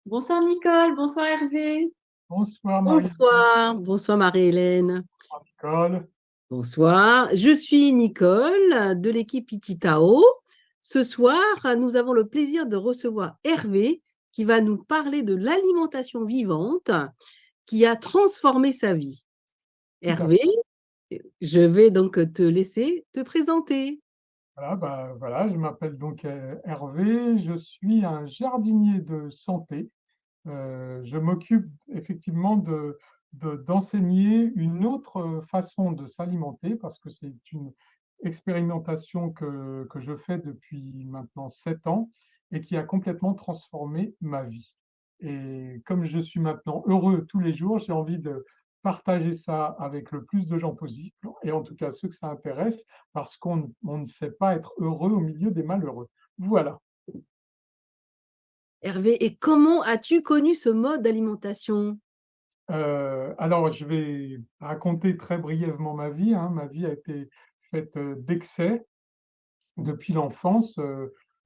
Bonsoir Nicole, bonsoir Hervé. Bonsoir Marie, Bonsoir Marie-Hélène. Nicole. Bonsoir, je suis Nicole de l'équipe Ititao. Ce soir, nous avons le plaisir de recevoir Hervé qui va nous parler de l'alimentation vivante qui a transformé sa vie. Tout à fait. Hervé, je vais donc te laisser te présenter. Voilà, je m'appelle donc Hervé, je suis un jardinier de santé. Je m'occupe effectivement d'enseigner une autre façon de s'alimenter parce que c'est une expérimentation que je fais depuis maintenant 7 ans et qui a complètement transformé ma vie. Et comme je suis maintenant heureux tous les jours, j'ai envie de partager ça avec le plus de gens possible, et en tout cas ceux que ça intéresse, parce qu'on ne sait pas être heureux au milieu des malheureux. Voilà. Hervé, et comment as-tu connu ce mode d'alimentation? Alors, je vais raconter très brièvement ma vie, hein. Ma vie a été faite d'excès depuis l'enfance.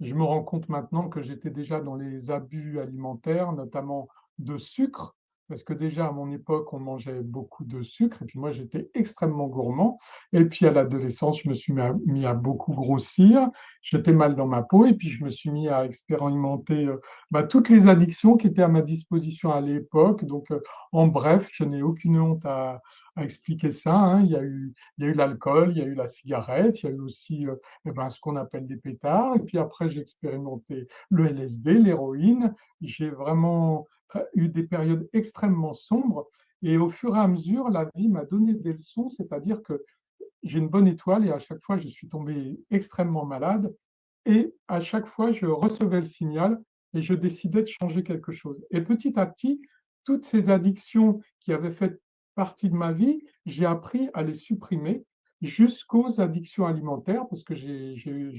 Je me rends compte maintenant que j'étais déjà dans les abus alimentaires, notamment de sucre, parce que déjà à mon époque, on mangeait beaucoup de sucre, et puis moi j'étais extrêmement gourmand. Et puis à l'adolescence, je me suis mis à beaucoup grossir, j'étais mal dans ma peau, et puis je me suis mis à expérimenter toutes les addictions qui étaient à ma disposition à l'époque. Donc, en bref, je n'ai aucune honte à expliquer ça, hein. Il y a eu l'alcool, il y a eu la cigarette, il y a eu aussi ce qu'on appelle des pétards. Et puis après, j'ai expérimenté le LSD, l'héroïne. J'ai vraiment eu des périodes extrêmement sombres. Et au fur et à mesure, la vie m'a donné des leçons, c'est-à-dire que j'ai une bonne étoile et à chaque fois, je suis tombé extrêmement malade. Et à chaque fois, je recevais le signal et je décidais de changer quelque chose. Et petit à petit, toutes ces addictions qui avaient fait partie de ma vie, j'ai appris à les supprimer jusqu'aux addictions alimentaires, parce que j'ai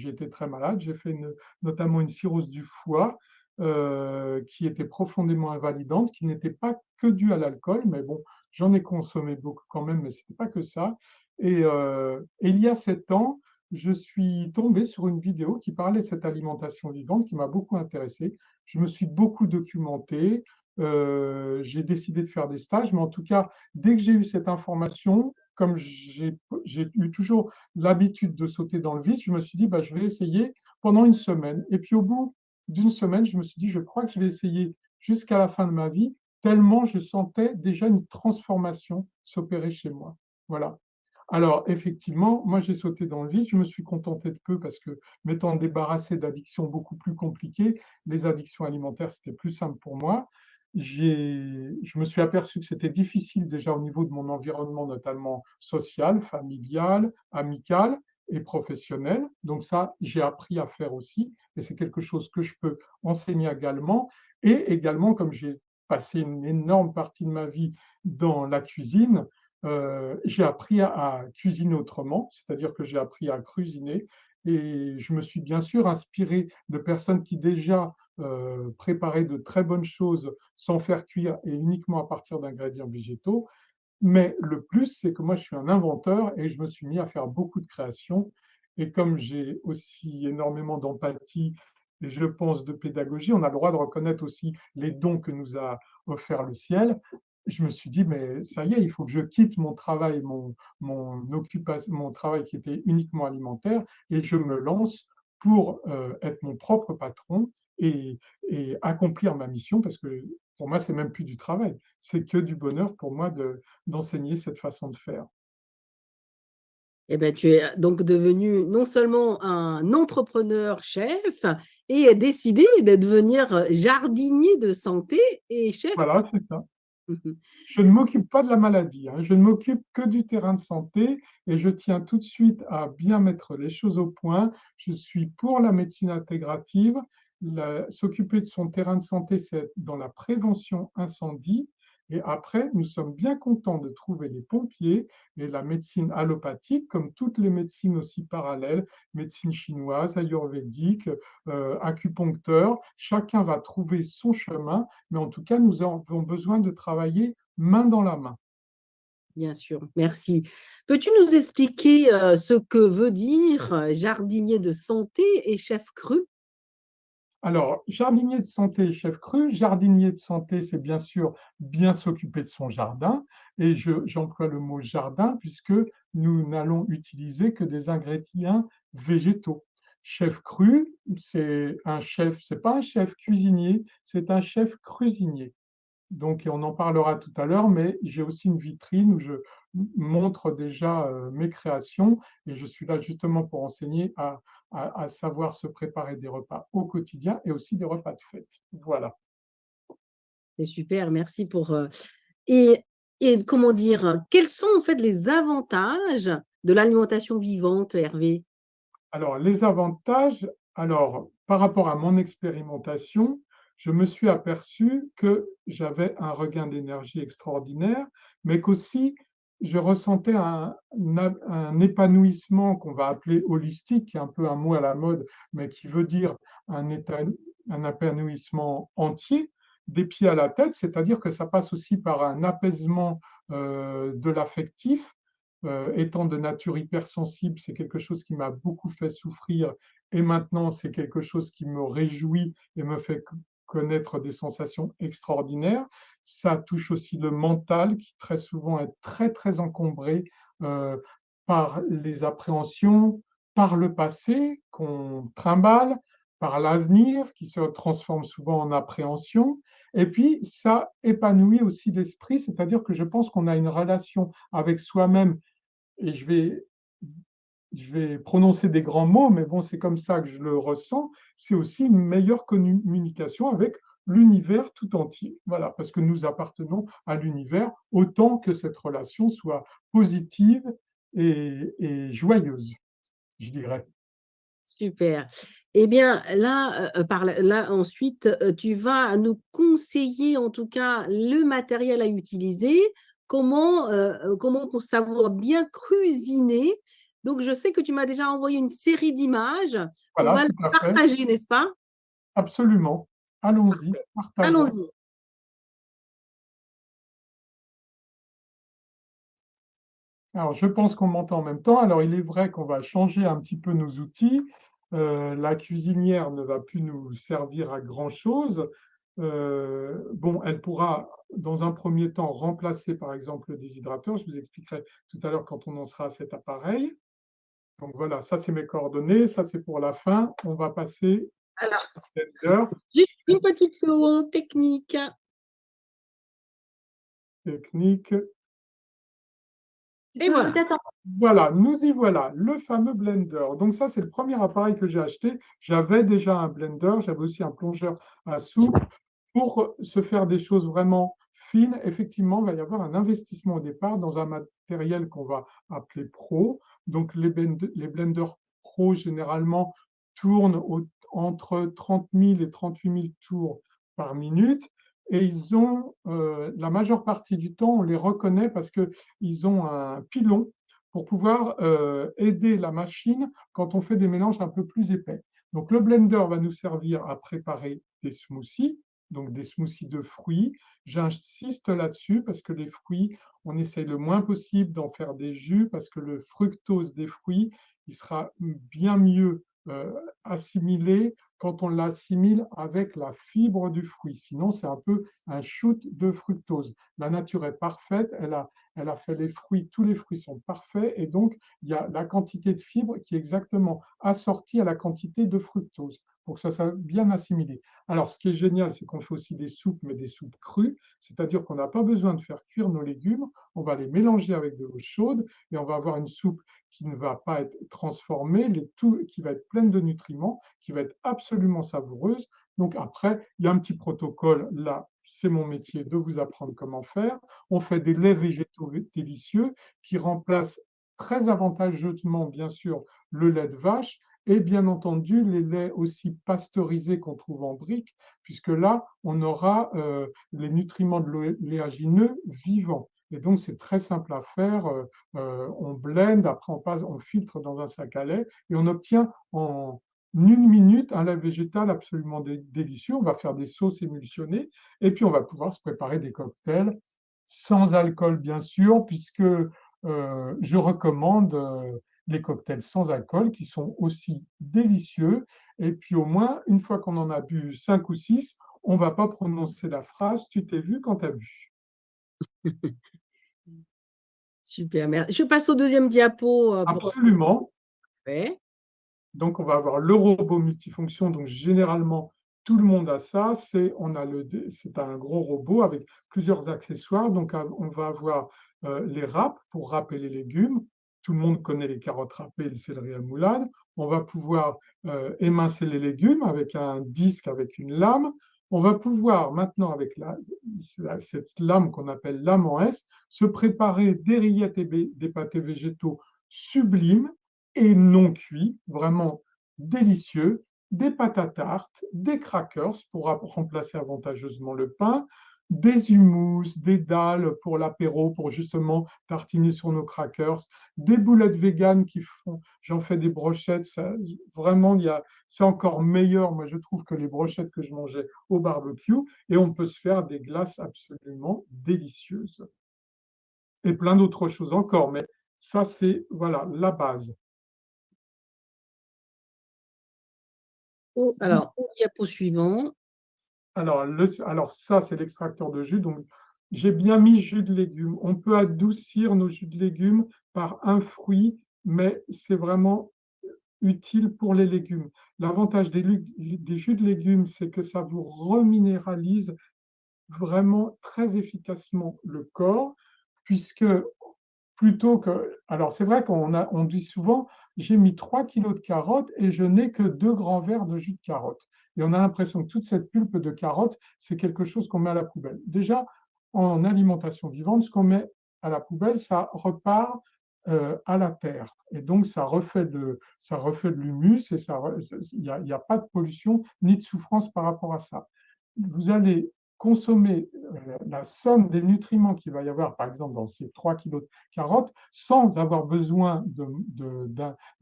été très malade. J'ai fait notamment une cirrhose du foie qui était profondément invalidante, qui n'était pas que due à l'alcool, mais bon, j'en ai consommé beaucoup quand même, mais ce n'était pas que ça. Et il y a 7 ans, je suis tombé sur une vidéo qui parlait de cette alimentation vivante qui m'a beaucoup intéressé. Je me suis beaucoup documenté, j'ai décidé de faire des stages, mais en tout cas, dès que j'ai eu cette information, comme j'ai eu toujours l'habitude de sauter dans le vide, je me suis dit, je vais essayer pendant une semaine. Et puis au bout d'une semaine, je me suis dit, je crois que je vais essayer jusqu'à la fin de ma vie, tellement je sentais déjà une transformation s'opérer chez moi. Voilà. Alors, effectivement, moi, j'ai sauté dans le vide. Je me suis contenté de peu parce que, m'étant débarrassé d'addictions beaucoup plus compliquées, les addictions alimentaires, c'était plus simple pour moi. Je me suis aperçu que c'était difficile déjà au niveau de mon environnement, notamment social, familial, amical et professionnel. Donc ça, j'ai appris à faire aussi, et c'est quelque chose que je peux enseigner également. Et également, comme j'ai passé une énorme partie de ma vie dans la cuisine, j'ai appris à cuisiner autrement, c'est-à-dire que j'ai appris à cuisiner et je me suis bien sûr inspiré de personnes qui déjà préparaient de très bonnes choses sans faire cuire et uniquement à partir d'ingrédients végétaux. Mais le plus, c'est que moi, je suis un inventeur et je me suis mis à faire beaucoup de créations. Et comme j'ai aussi énormément d'empathie et je pense de pédagogie, on a le droit de reconnaître aussi les dons que nous a offert le ciel. Je me suis dit, mais ça y est, il faut que je quitte mon travail, mon travail qui était uniquement alimentaire, et je me lance pour être mon propre patron et, et accomplir ma mission, parce que pour moi, c'est même plus du travail, c'est que du bonheur pour moi d'enseigner cette façon de faire. Eh ben, tu es donc devenu non seulement un entrepreneur chef et décidé de devenir jardinier de santé et chef. Voilà, c'est ça. Je ne m'occupe pas de la maladie, hein. Je ne m'occupe que du terrain de santé et je tiens tout de suite à bien mettre les choses au point. Je suis pour la médecine intégrative. S'occuper de son terrain de santé, c'est dans la prévention incendie. Et après, nous sommes bien contents de trouver les pompiers et la médecine allopathique, comme toutes les médecines aussi parallèles, médecine chinoise, ayurvédique, acupuncteur. Chacun va trouver son chemin, mais en tout cas, nous avons besoin de travailler main dans la main. Bien sûr, merci. Peux-tu nous expliquer ce que veut dire jardinier de santé et chef cru? Alors, jardinier de santé et chef cru. Jardinier de santé, c'est bien sûr bien s'occuper de son jardin. Et j'emploie le mot jardin puisque nous n'allons utiliser que des ingrédients végétaux. Chef cru, c'est pas un chef cuisinier, c'est un chef cuisinier. Donc, et on en parlera tout à l'heure, mais j'ai aussi une vitrine où je montre déjà mes créations et je suis là justement pour enseigner à savoir se préparer des repas au quotidien et aussi des repas de fête. Voilà. C'est super, merci pour, et et comment dire? Quels sont en fait les avantages de l'alimentation vivante, Hervé? Alors, les avantages, alors, par rapport à mon expérimentation, je me suis aperçu que j'avais un regain d'énergie extraordinaire, mais qu'aussi je ressentais un épanouissement qu'on va appeler holistique, qui est un peu un mot à la mode, mais qui veut dire un, un épanouissement entier, des pieds à la tête, c'est-à-dire que ça passe aussi par un apaisement de l'affectif. Étant de nature hypersensible, c'est quelque chose qui m'a beaucoup fait souffrir et maintenant c'est quelque chose qui me réjouit et me fait connaître des sensations extraordinaires. Ça touche aussi le mental qui très souvent est très très encombré euh, par les appréhensions, par le passé qu'on trimballe, par l'avenir qui se transforme souvent en appréhension. Et puis, ça épanouit aussi l'esprit, c'est-à-dire que je pense qu'on a une relation avec soi-même et je vais prononcer des grands mots, mais bon, c'est comme ça que je le ressens, c'est aussi une meilleure communication avec l'univers tout entier. Voilà, parce que nous appartenons à l'univers, autant que cette relation soit positive et joyeuse, je dirais. Super. Eh bien, là, là ensuite, tu vas nous conseiller en tout cas le matériel à utiliser, comment pour savoir bien cuisiner. Donc je sais que tu m'as déjà envoyé une série d'images. On Voilà, va le tout à fait, partager, n'est-ce pas? absolument. Allons-y, partageons. Allons-y. Alors, je pense qu'on m'entend en même temps. Alors, il est vrai qu'on va changer un petit peu nos outils. La cuisinière ne va plus nous servir à grand-chose. Bon, elle pourra, dans un premier temps, remplacer, par exemple, le déshydrateur. Je vous expliquerai tout à l'heure quand on en sera à cet appareil. Donc voilà, ça, c'est mes coordonnées. Ça, c'est pour la fin. On va passer Alors, au blender juste une petite seconde technique. technique. Tu Et peux voilà. peut-être Voilà, nous y voilà, le fameux blender. Donc ça, c'est le premier appareil que j'ai acheté. J'avais déjà un blender, j'avais aussi un plongeur à soupe. Pour se faire des choses vraiment fines, effectivement, il va y avoir un investissement au départ dans un matériel qu'on va appeler pro. Donc les blenders pro, généralement, tournent entre 30 000 et 38 000 tours par minute. Et ils ont, la majeure partie du temps, on les reconnaît parce qu'ils ont un pilon pour pouvoir aider la machine quand on fait des mélanges un peu plus épais. Donc le blender va nous servir à préparer des smoothies, donc des smoothies de fruits. J'insiste là-dessus parce que les fruits, on essaye le moins possible d'en faire des jus parce que le fructose des fruits, il sera bien mieux assimilé quand on l'assimile avec la fibre du fruit. Sinon, c'est un peu un shoot de fructose. La nature est parfaite, elle a fait les fruits, tous les fruits sont parfaits, et donc il y a la quantité de fibres qui est exactement assortie à la quantité de fructose, pour que ça soit bien assimilé. Alors, ce qui est génial, c'est qu'on fait aussi des soupes, mais des soupes crues, c'est-à-dire qu'on n'a pas besoin de faire cuire nos légumes, on va les mélanger avec de l'eau chaude, et on va avoir une soupe qui ne va pas être transformée, qui va être pleine de nutriments, qui va être absolument savoureuse. Donc après, il y a un petit protocole, là, c'est mon métier de vous apprendre comment faire. On fait des laits végétaux délicieux qui remplacent très avantageusement, bien sûr, le lait de vache et bien entendu les laits aussi pasteurisés qu'on trouve en brique, puisque là, on aura les nutriments de l'oléagineux vivants. Et donc, c'est très simple à faire. On blende, après on filtre dans un sac à lait et on obtient en une minute un lait végétal absolument délicieux. On va faire des sauces émulsionnées et puis on va pouvoir se préparer des cocktails sans alcool, bien sûr, puisque je recommande les cocktails sans alcool qui sont aussi délicieux. Et puis au moins, une fois qu'on en a bu 5 ou 6, on ne va pas prononcer la phrase « tu t'es vu quand tu as bu ». Super, merci. Je passe au deuxième diapo pour Absolument. ouais. Donc, on va avoir le robot multifonction. Donc, généralement, tout le monde a ça. C'est un gros robot avec plusieurs accessoires. Donc, on va avoir les râpes pour râper les légumes. Tout le monde connaît les carottes râpées et le céleri à moulade. On va pouvoir émincer les légumes avec un disque, avec une lame. On va pouvoir maintenant, avec cette lame qu'on appelle lame en S, se préparer des rillettes et des pâtés végétaux sublimes et non cuits, vraiment délicieux, des pâtes à tarte, des crackers pour remplacer avantageusement le pain, des humus, des dalles pour l'apéro, pour justement tartiner sur nos crackers, des boulettes véganes j'en fais des brochettes, vraiment, c'est encore meilleur, moi je trouve, que les brochettes que je mangeais au barbecue, et on peut se faire des glaces absolument délicieuses. Et plein d'autres choses encore, mais ça c'est, voilà, la base. Alors, au diapo suivant. Alors ça, c'est l'extracteur de jus. Donc, j'ai bien mis jus de légumes. On peut adoucir nos jus de légumes par un fruit, mais c'est vraiment utile pour les légumes. L'avantage des jus de légumes, c'est que ça vous reminéralise vraiment très efficacement le corps, puisque plutôt que... Alors, c'est vrai on dit souvent, j'ai mis 3 kilos de carottes et je n'ai que 2 grands verres de jus de carotte. Et on a l'impression que toute cette pulpe de carotte, c'est quelque chose qu'on met à la poubelle. Déjà, en alimentation vivante, ce qu'on met à la poubelle, ça repart à la terre. Et donc, ça refait de l'humus et il n'y a pas de pollution ni de souffrance par rapport à ça. Vous allez consommer la somme des nutriments qu'il va y avoir, par exemple, dans ces 3 kilos de carottes, sans avoir besoin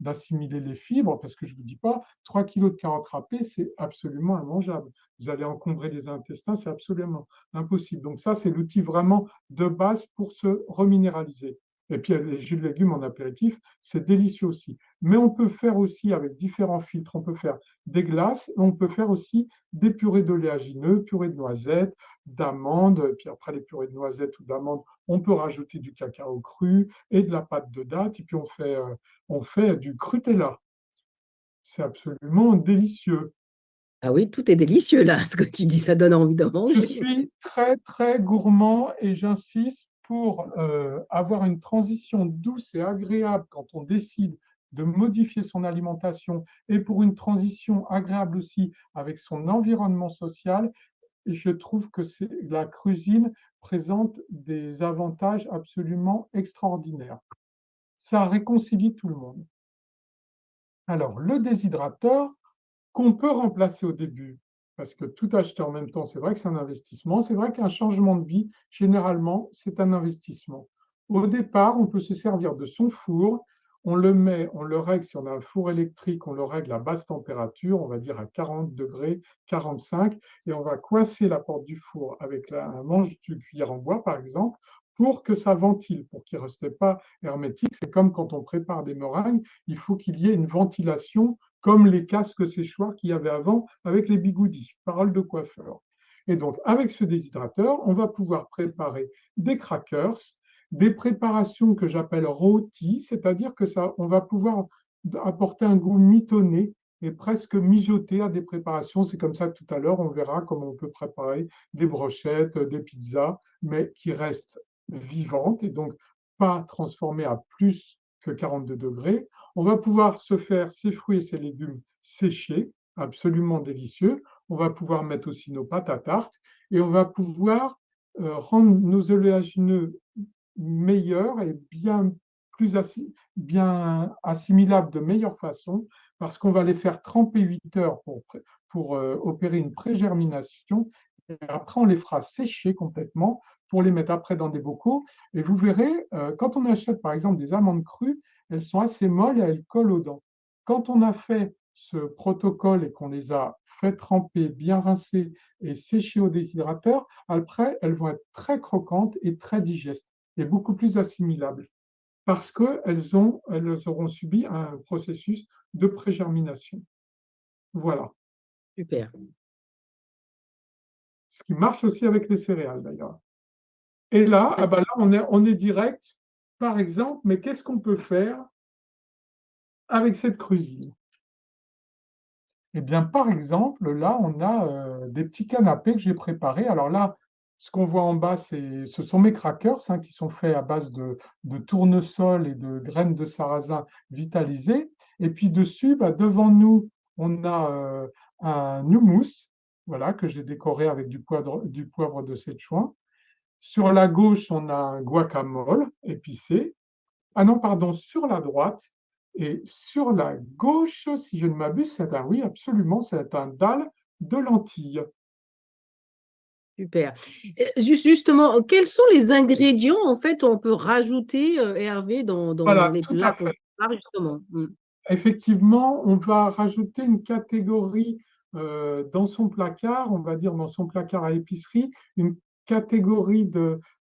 d'assimiler les fibres, parce que je ne vous dis pas, 3 kilos de carottes râpées, c'est absolument immangeable. Vous allez encombrer les intestins, c'est absolument impossible. Donc ça, c'est l'outil vraiment de base pour se reminéraliser. Et puis, les jus de légumes en apéritif, c'est délicieux aussi. Mais on peut faire aussi avec différents filtres, on peut faire des glaces, et on peut faire aussi des purées d'oléagineux, purées de noisettes, d'amandes, et puis après les purées de noisettes ou d'amandes, on peut rajouter du cacao cru et de la pâte de date, et puis on fait du Crutella. C'est absolument délicieux. Ah oui, tout est délicieux là, ce que tu dis, ça donne envie de Je manger. suis très, très gourmand et j'insiste pour avoir une transition douce et agréable quand on décide de modifier son alimentation et pour une transition agréable aussi avec son environnement social. Je trouve que la cuisine présente des avantages absolument extraordinaires. Ça réconcilie tout le monde. Alors, le déshydrateur, qu'on peut remplacer au début, parce que tout acheter en même temps, c'est vrai que c'est un investissement. C'est vrai qu'un changement de vie, généralement, c'est un investissement. Au départ, on peut se servir de son four. On le règle, si on a un four électrique, on le règle à basse température, on va dire à 40 degrés, 45, et on va coincer la porte du four avec un manche de cuillère en bois, par exemple, pour que ça ventile, pour qu'il ne reste pas hermétique. C'est comme quand on prépare des meringues, il faut qu'il y ait une ventilation comme les casques séchoirs qu'il y avait avant avec les bigoudis, parole de coiffeur. Et donc, avec ce déshydrateur, on va pouvoir préparer des crackers, des préparations que j'appelle rôtis, c'est-à-dire que on va pouvoir apporter un goût mitonné et presque mijoté à des préparations. C'est comme ça que tout à l'heure, on verra comment on peut préparer des brochettes, des pizzas, mais qui restent vivantes et donc pas transformées à plus que 42 degrés. On va pouvoir se faire ces fruits et ces légumes séchés, absolument délicieux. On va pouvoir mettre aussi nos pâtes à tarte et on va pouvoir rendre nos oléagineux meilleurs et bien assimilables de meilleure façon parce qu'on va les faire tremper 8 heures pour opérer une pré-germination. Et après, on les fera sécher complètement pour les mettre après dans des bocaux. Et vous verrez, quand on achète par exemple des amandes crues, elles sont assez molles et elles collent aux dents. Quand on a fait ce protocole et qu'on les a fait tremper, bien rincer et sécher au déshydrateur, après, elles vont être très croquantes et très digestes et beaucoup plus assimilables. parce qu'elles auront subi un processus de pré-germination. Voilà. Super. Ce qui marche aussi avec les céréales d'ailleurs. Et là, ah ben là on est direct, par exemple, mais qu'est-ce qu'on peut faire avec cette crusine? Eh bien, par exemple, là, on a des petits canapés que j'ai préparés. Alors là, ce qu'on voit en bas, ce sont mes crackers, hein, qui sont faits à base de tournesol et de graines de sarrasin vitalisées. Et puis dessus, bah, devant nous, on a un houmous, voilà, que j'ai décoré avec du poivre de Szechuan. Sur la gauche, on a un guacamole épicé. Ah non, pardon, sur la droite et sur la gauche, si je ne m'abuse, c'est un, oui, absolument, c'est un dalle de lentilles. Super. Justement, quels sont les ingrédients en fait on peut rajouter, Hervé, dans Voilà, les tout à plats qu'on fait. prépare justement? Effectivement, on va rajouter une catégorie dans son placard, on va dire dans son placard à épicerie, une catégorie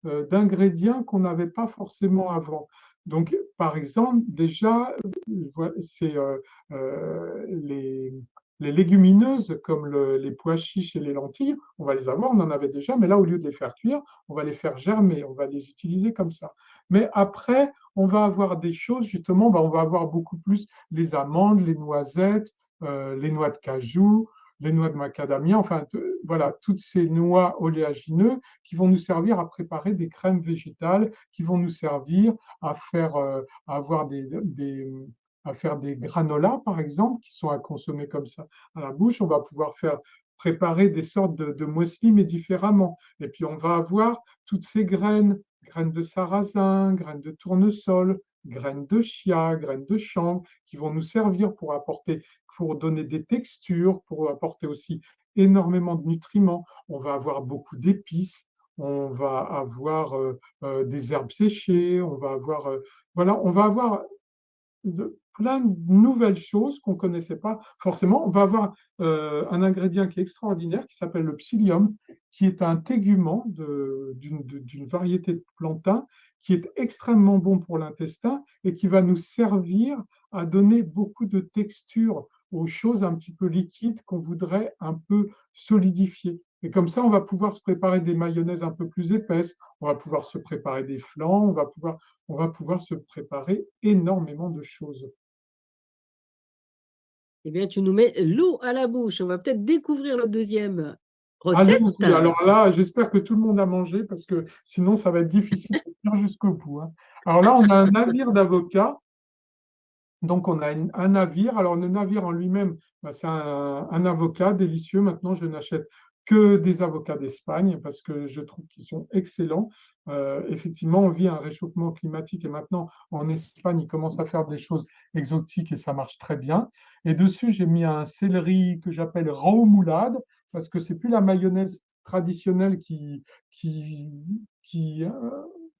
d'ingrédients qu'on n'avait pas forcément avant. Donc, par exemple, déjà, c'est les légumineuses comme les pois chiches et les lentilles, on va les avoir, on en avait déjà, mais là, au lieu de les faire cuire, on va les faire germer, on va les utiliser comme ça. Mais après, on va avoir des choses, justement, on va avoir beaucoup plus les amandes, les noisettes, les noix de cajou, les noix de macadamia, enfin voilà, toutes ces noix oléagineux qui vont nous servir à préparer des crèmes végétales, qui vont nous servir à faire, à avoir à faire des granolas, par exemple, qui sont à consommer comme ça à la bouche. On va pouvoir faire préparer des sortes de muesli, mais différemment. Et puis on va avoir toutes ces graines, graines de sarrasin, graines de tournesol, graines de chia, graines de chanvre, qui vont nous servir pour apporter, pour donner des textures, pour apporter aussi énormément de nutriments. On va avoir beaucoup d'épices, on va avoir des herbes séchées, on va avoir, voilà, on va avoir plein de nouvelles choses qu'on ne connaissait pas forcément. On va avoir un ingrédient qui est extraordinaire, qui s'appelle le psyllium, qui est un tégument d'une variété de plantain, qui est extrêmement bon pour l'intestin et qui va nous servir à donner beaucoup de texture aux choses un petit peu liquides qu'on voudrait un peu solidifier. Et comme ça, on va pouvoir se préparer des mayonnaises un peu plus épaisses, on va pouvoir se préparer des flancs, on va pouvoir se préparer énormément de choses. Eh bien, tu nous mets l'eau à la bouche. On va peut-être découvrir la deuxième recette. Allons-y. Alors là, j'espère que tout le monde a mangé parce que sinon, ça va être difficile de tenir jusqu'au bout, hein. Alors là, on a un navire d'avocats. Donc, on a un navire. Alors, le navire en lui-même, bah, c'est un avocat délicieux. Maintenant, je n'achète que des avocats d'Espagne parce que je trouve qu'ils sont excellents. Effectivement, on vit un réchauffement climatique et maintenant, en Espagne, ils commencent à faire des choses exotiques et ça marche très bien. Et dessus, j'ai mis un céleri que j'appelle raomoulade parce que c'est plus la mayonnaise traditionnelle qui, qui, euh,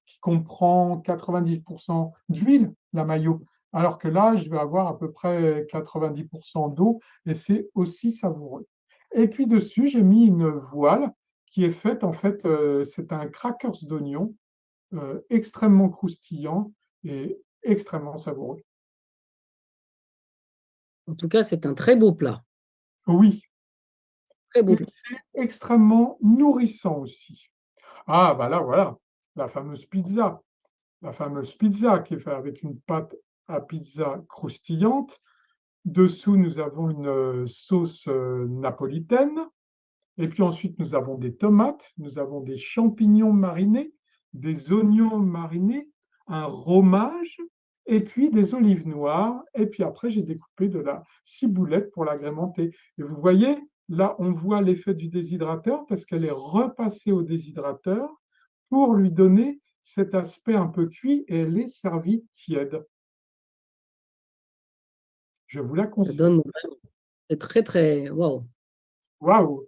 qui comprend 90% d'huile, la mayo. Alors que là, je vais avoir à peu près 90% d'eau et c'est aussi savoureux. Et puis dessus, j'ai mis une voile qui est faite, en fait, c'est un crackers d'oignon extrêmement croustillant et extrêmement savoureux. En tout cas, c'est un très beau plat. Oui, Très beau et plat. c'est extrêmement nourrissant aussi. Ah, bah là, voilà, la fameuse pizza. La fameuse pizza qui est faite avec une pâte à pizza croustillante. Dessous, nous avons une sauce napolitaine. Et puis ensuite, nous avons des tomates, nous avons des champignons marinés, des oignons marinés, un fromage, et puis des olives noires. Et puis après, j'ai découpé de la ciboulette pour l'agrémenter. Et vous voyez, là, on voit l'effet du déshydrateur parce qu'elle est repassée au déshydrateur pour lui donner cet aspect un peu cuit et elle est servie tiède. Je vous la Ça conseille. donne vraiment. C'est très, très. Waouh. Waouh!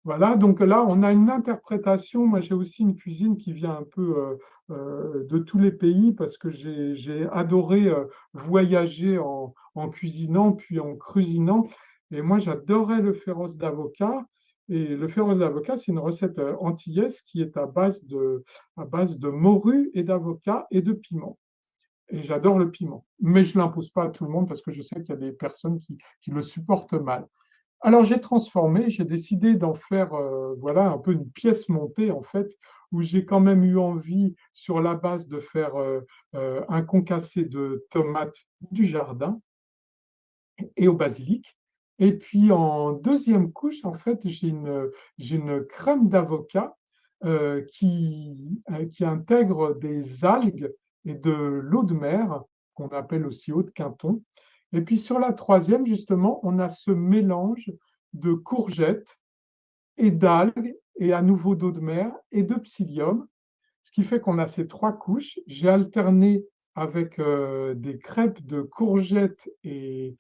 Voilà, donc là, on a une interprétation. Moi, j'ai aussi une cuisine qui vient un peu de tous les pays parce que j'ai adoré voyager en cuisinant puis en cruisinant. Et moi, j'adorais le féroce d'avocat. Et le féroce d'avocat, c'est une recette antillaise qui est à base de morue et d'avocat et de piment. Et j'adore le piment, mais je ne l'impose pas à tout le monde parce que je sais qu'il y a des personnes qui le supportent mal. Alors j'ai transformé, j'ai décidé d'en faire voilà, un peu une pièce montée en fait, où j'ai quand même eu envie sur la base de faire un concassé de tomates du jardin et au basilic. Et puis en deuxième couche, en fait, j'ai une crème d'avocat qui intègre des algues et de l'eau de mer, qu'on appelle aussi eau de Quinton. Et puis sur la troisième, justement, on a ce mélange de courgettes et d'algues et à nouveau d'eau de mer et de psyllium, ce qui fait qu'on a ces trois couches. J'ai alterné avec des crêpes de courgettes et,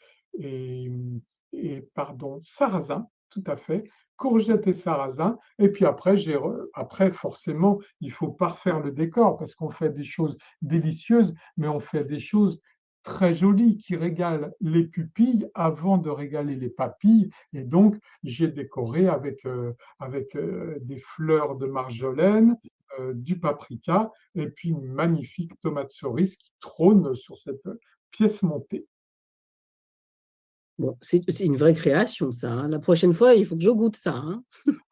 pardon, sarrasin, tout à fait, courgettes et sarrasin. Et puis après, après, forcément, il faut parfaire le décor parce qu'on fait des choses délicieuses, mais on fait des choses très jolies qui régalent les pupilles avant de régaler les papilles. Et donc, j'ai décoré avec des fleurs de marjolaine, du paprika et puis une magnifique tomate cerise qui trône sur cette pièce montée. Bon, c'est une vraie création, ça, hein. La prochaine fois, il faut que je goûte ça, hein.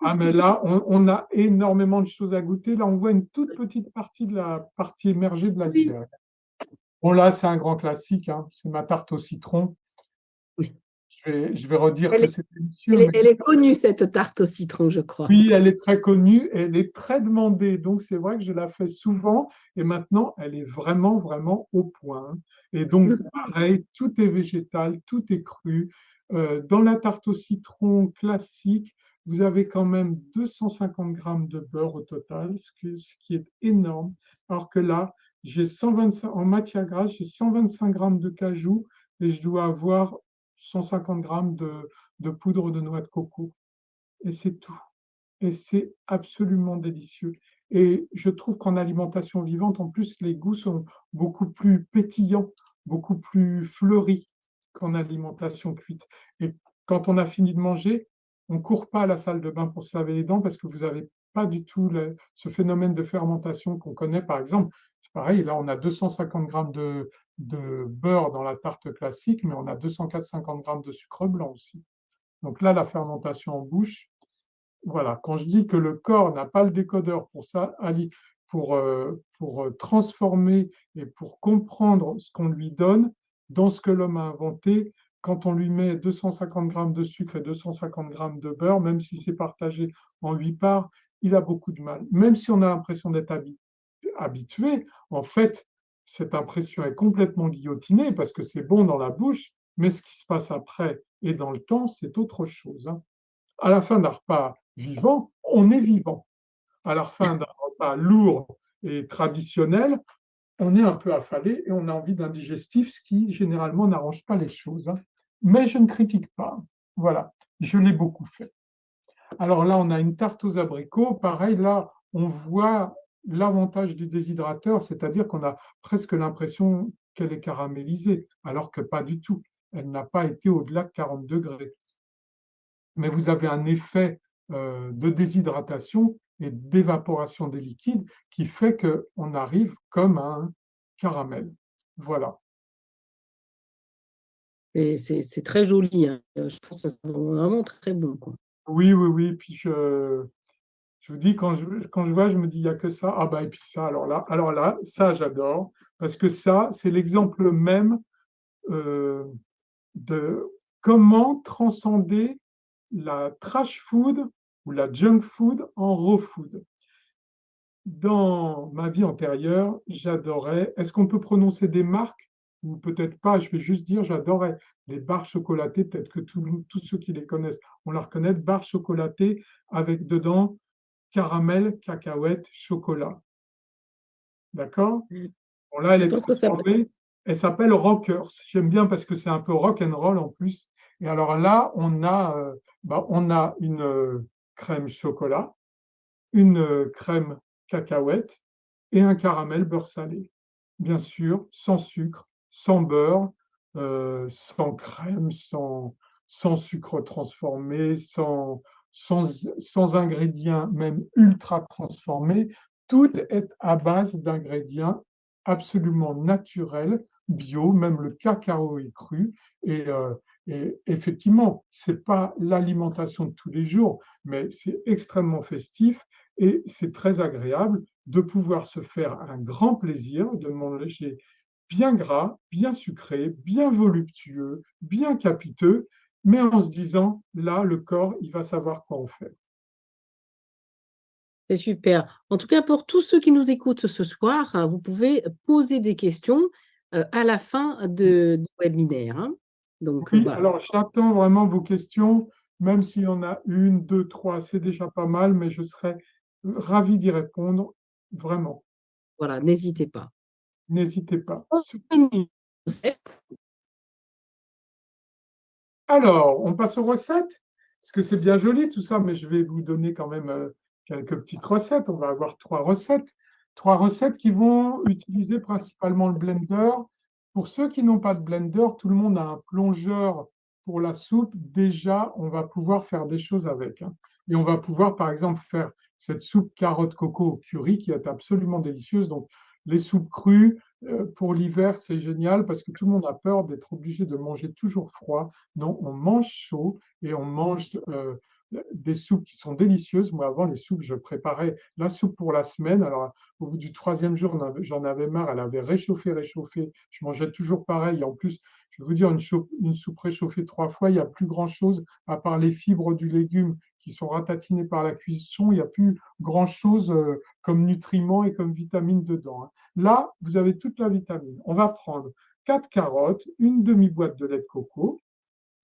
Ah, mais là, on a énormément de choses à goûter. Là, on voit une toute petite partie de la partie émergée de Oui. l'iceberg. Bon, là, c'est un grand classique, hein. C'est ma tarte au citron. Oui. Je vais redire Elle que est, c'est délicieux, mais elle est connue, cette tarte au citron, je crois. oui, elle est très connue, elle est très demandée, donc c'est vrai que je la fais souvent et maintenant elle est vraiment, vraiment au point. Et donc pareil, tout est végétal, tout est cru. Dans la tarte au citron classique, vous avez quand même 250 grammes de beurre au total, ce qui est énorme. Alors que là, j'ai 125, en matière grasse, j'ai 125 grammes de cajou et je dois avoir 150 grammes de poudre de noix de coco. Et c'est tout. Et c'est absolument délicieux. Et je trouve qu'en alimentation vivante, en plus, les goûts sont beaucoup plus pétillants, beaucoup plus fleuris qu'en alimentation cuite. Et quand on a fini de manger, on ne court pas à la salle de bain pour se laver les dents parce que vous n'avez pas du tout ce phénomène de fermentation qu'on connaît, par exemple. C'est pareil, là, on a 250 grammes de beurre dans la tarte classique, mais on a 250 grammes de sucre blanc aussi. Donc là, la fermentation en bouche, voilà, quand je dis que le corps n'a pas le décodeur pour ça, pour transformer et pour comprendre ce qu'on lui donne dans ce que l'homme a inventé, quand on lui met 250 grammes de sucre et 250 grammes de beurre, même si c'est partagé en 8 parts, il a beaucoup de mal. Même si on a l'impression d'être habitué, en fait, cette impression est complètement guillotinée parce que c'est bon dans la bouche, mais ce qui se passe après et dans le temps, c'est autre chose, hein. À la fin d'un repas vivant, on est vivant. À la fin d'un repas lourd et traditionnel, on est un peu affalé et on a envie d'un digestif, ce qui généralement n'arrange pas les choses, hein. Mais je ne critique pas. Voilà, je l'ai beaucoup fait. Alors là, on a une tarte aux abricots. Pareil, là, on voit l'avantage du déshydrateur, c'est-à-dire qu'on a presque l'impression qu'elle est caramélisée, alors que pas du tout. Elle n'a pas été au-delà de 40 degrés. Mais vous avez un effet de déshydratation et d'évaporation des liquides qui fait qu'on arrive comme un caramel. Voilà. C'est très joli, hein. Je pense que c'est vraiment très bon, quoi. Oui, oui, oui. Puis je vous dis, quand je vois, je me dis, il n'y a que ça. Ah bah, et puis ça, alors là, ça, j'adore. Parce que ça, c'est l'exemple même euh, de comment transcender la trash food ou la junk food en raw food. Dans ma vie antérieure, j'adorais. Est-ce qu'on peut prononcer des marques? Ou peut-être pas, je vais juste dire, j'adorais les barres chocolatées, peut-être que tous ceux qui les connaissent, on la reconnaît, barres chocolatées avec dedans caramel, cacahuète, chocolat. D'accord? Bon, là, elle Je est pense que ça. transformée. Elle s'appelle Rockers. J'aime bien parce que c'est un peu rock and roll en plus. Et alors là, on a une crème chocolat, une crème cacahuète et un caramel beurre salé. Bien sûr, sans sucre, sans beurre, sans crème, sans sucre transformé, sans ingrédients même ultra transformés. Tout est à base d'ingrédients absolument naturels, bio, même le cacao est cru. Et effectivement, ce n'est pas l'alimentation de tous les jours, mais c'est extrêmement festif et c'est très agréable de pouvoir se faire un grand plaisir, de manger bien gras, bien sucré, bien voluptueux, bien capiteux, mais en se disant, là, le corps, il va savoir quoi en faire. C'est super. En tout cas, pour tous ceux qui nous écoutent ce soir, vous pouvez poser des questions à la fin du webinaire, hein. Donc, Oui, voilà. alors j'attends vraiment vos questions, même s'il y en a une, deux, trois, c'est déjà pas mal, mais je serais ravi d'y répondre, vraiment. Voilà, n'hésitez pas. N'hésitez pas. Recette. Alors, on passe aux recettes, parce que c'est bien joli tout ça, mais je vais vous donner quand même quelques petites recettes. On va avoir trois recettes. Trois recettes qui vont utiliser principalement le blender. Pour ceux qui n'ont pas de blender, tout le monde a un plongeur pour la soupe. Déjà, on va pouvoir faire des choses avec, hein. Et on va pouvoir, par exemple, faire cette soupe carotte coco au curry qui est absolument délicieuse. Donc, les soupes crues, pour l'hiver, c'est génial parce que tout le monde a peur d'être obligé de manger toujours froid. Non, on mange chaud et on mange des soupes qui sont délicieuses. Moi, avant, les soupes, je préparais la soupe pour la semaine. Alors, au bout du troisième jour, j'en avais marre. Elle avait réchauffé, réchauffé. Je mangeais toujours pareil. En plus, je vais vous dire, une soupe réchauffée 3 fois, il n'y a plus grand-chose à part les fibres du légume qui sont ratatinées par la cuisson. Il n'y a plus grand-chose comme nutriments et comme vitamines dedans, hein. Là, vous avez toute la vitamine. On va prendre 4 carottes, une demi-boîte de lait de coco,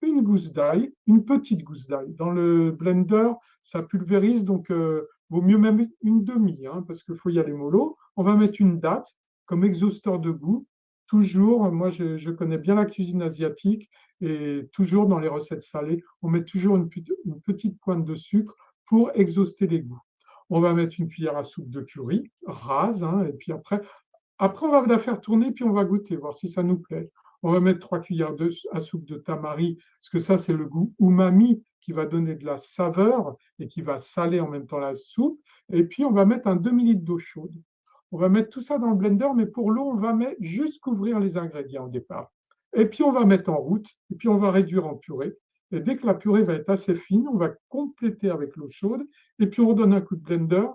une gousse d'ail, une petite gousse d'ail. Dans le blender, ça pulvérise, donc vaut mieux même une demi, hein, parce qu'il faut y aller mollo. On va mettre une date comme exhausteur de goût. Toujours, moi je connais bien la cuisine asiatique et toujours dans les recettes salées, on met toujours une petite pointe de sucre pour exhauster les goûts. On va mettre une cuillère à soupe de curry rase, hein, et puis après, on va la faire tourner, puis on va goûter, voir si ça nous plaît. On va mettre 3 cuillères à soupe de tamari, parce que ça, c'est le goût umami qui va donner de la saveur et qui va saler en même temps la soupe. Et puis, on va mettre un demi-litre d'eau chaude. On va mettre tout ça dans le blender, mais pour l'eau, on va mettre juste couvrir les ingrédients au départ. Et puis, on va mettre en route, et puis on va réduire en purée. Et dès que la purée va être assez fine, on va compléter avec l'eau chaude, et puis on redonne un coup de blender,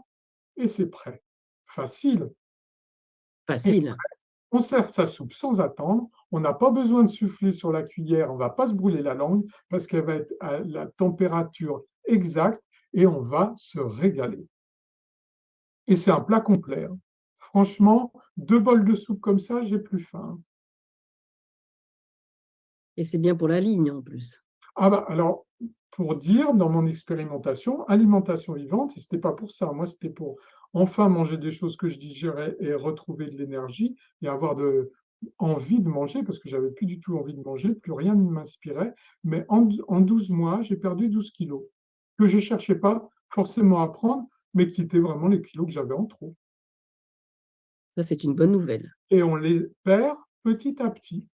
et c'est prêt. Facile. Et Facile. on sert sa soupe sans attendre. On n'a pas besoin de souffler sur la cuillère. On ne va pas se brûler la langue parce qu'elle va être à la température exacte et on va se régaler. Et c'est un plat complet, hein. Franchement, 2 bols de soupe comme ça, j'ai plus faim. Et c'est bien pour la ligne en plus. Ah bah alors, pour dire, dans mon expérimentation, alimentation vivante, et ce n'était pas pour ça, moi c'était pour enfin manger des choses que je digérais et retrouver de l'énergie et avoir envie de manger, parce que j'avais plus du tout envie de manger, plus rien ne m'inspirait. Mais en 12 mois, j'ai perdu 12 kilos, que je ne cherchais pas forcément à prendre, mais qui étaient vraiment les kilos que j'avais en trop. Ça, c'est une bonne nouvelle. Et on les perd petit à petit.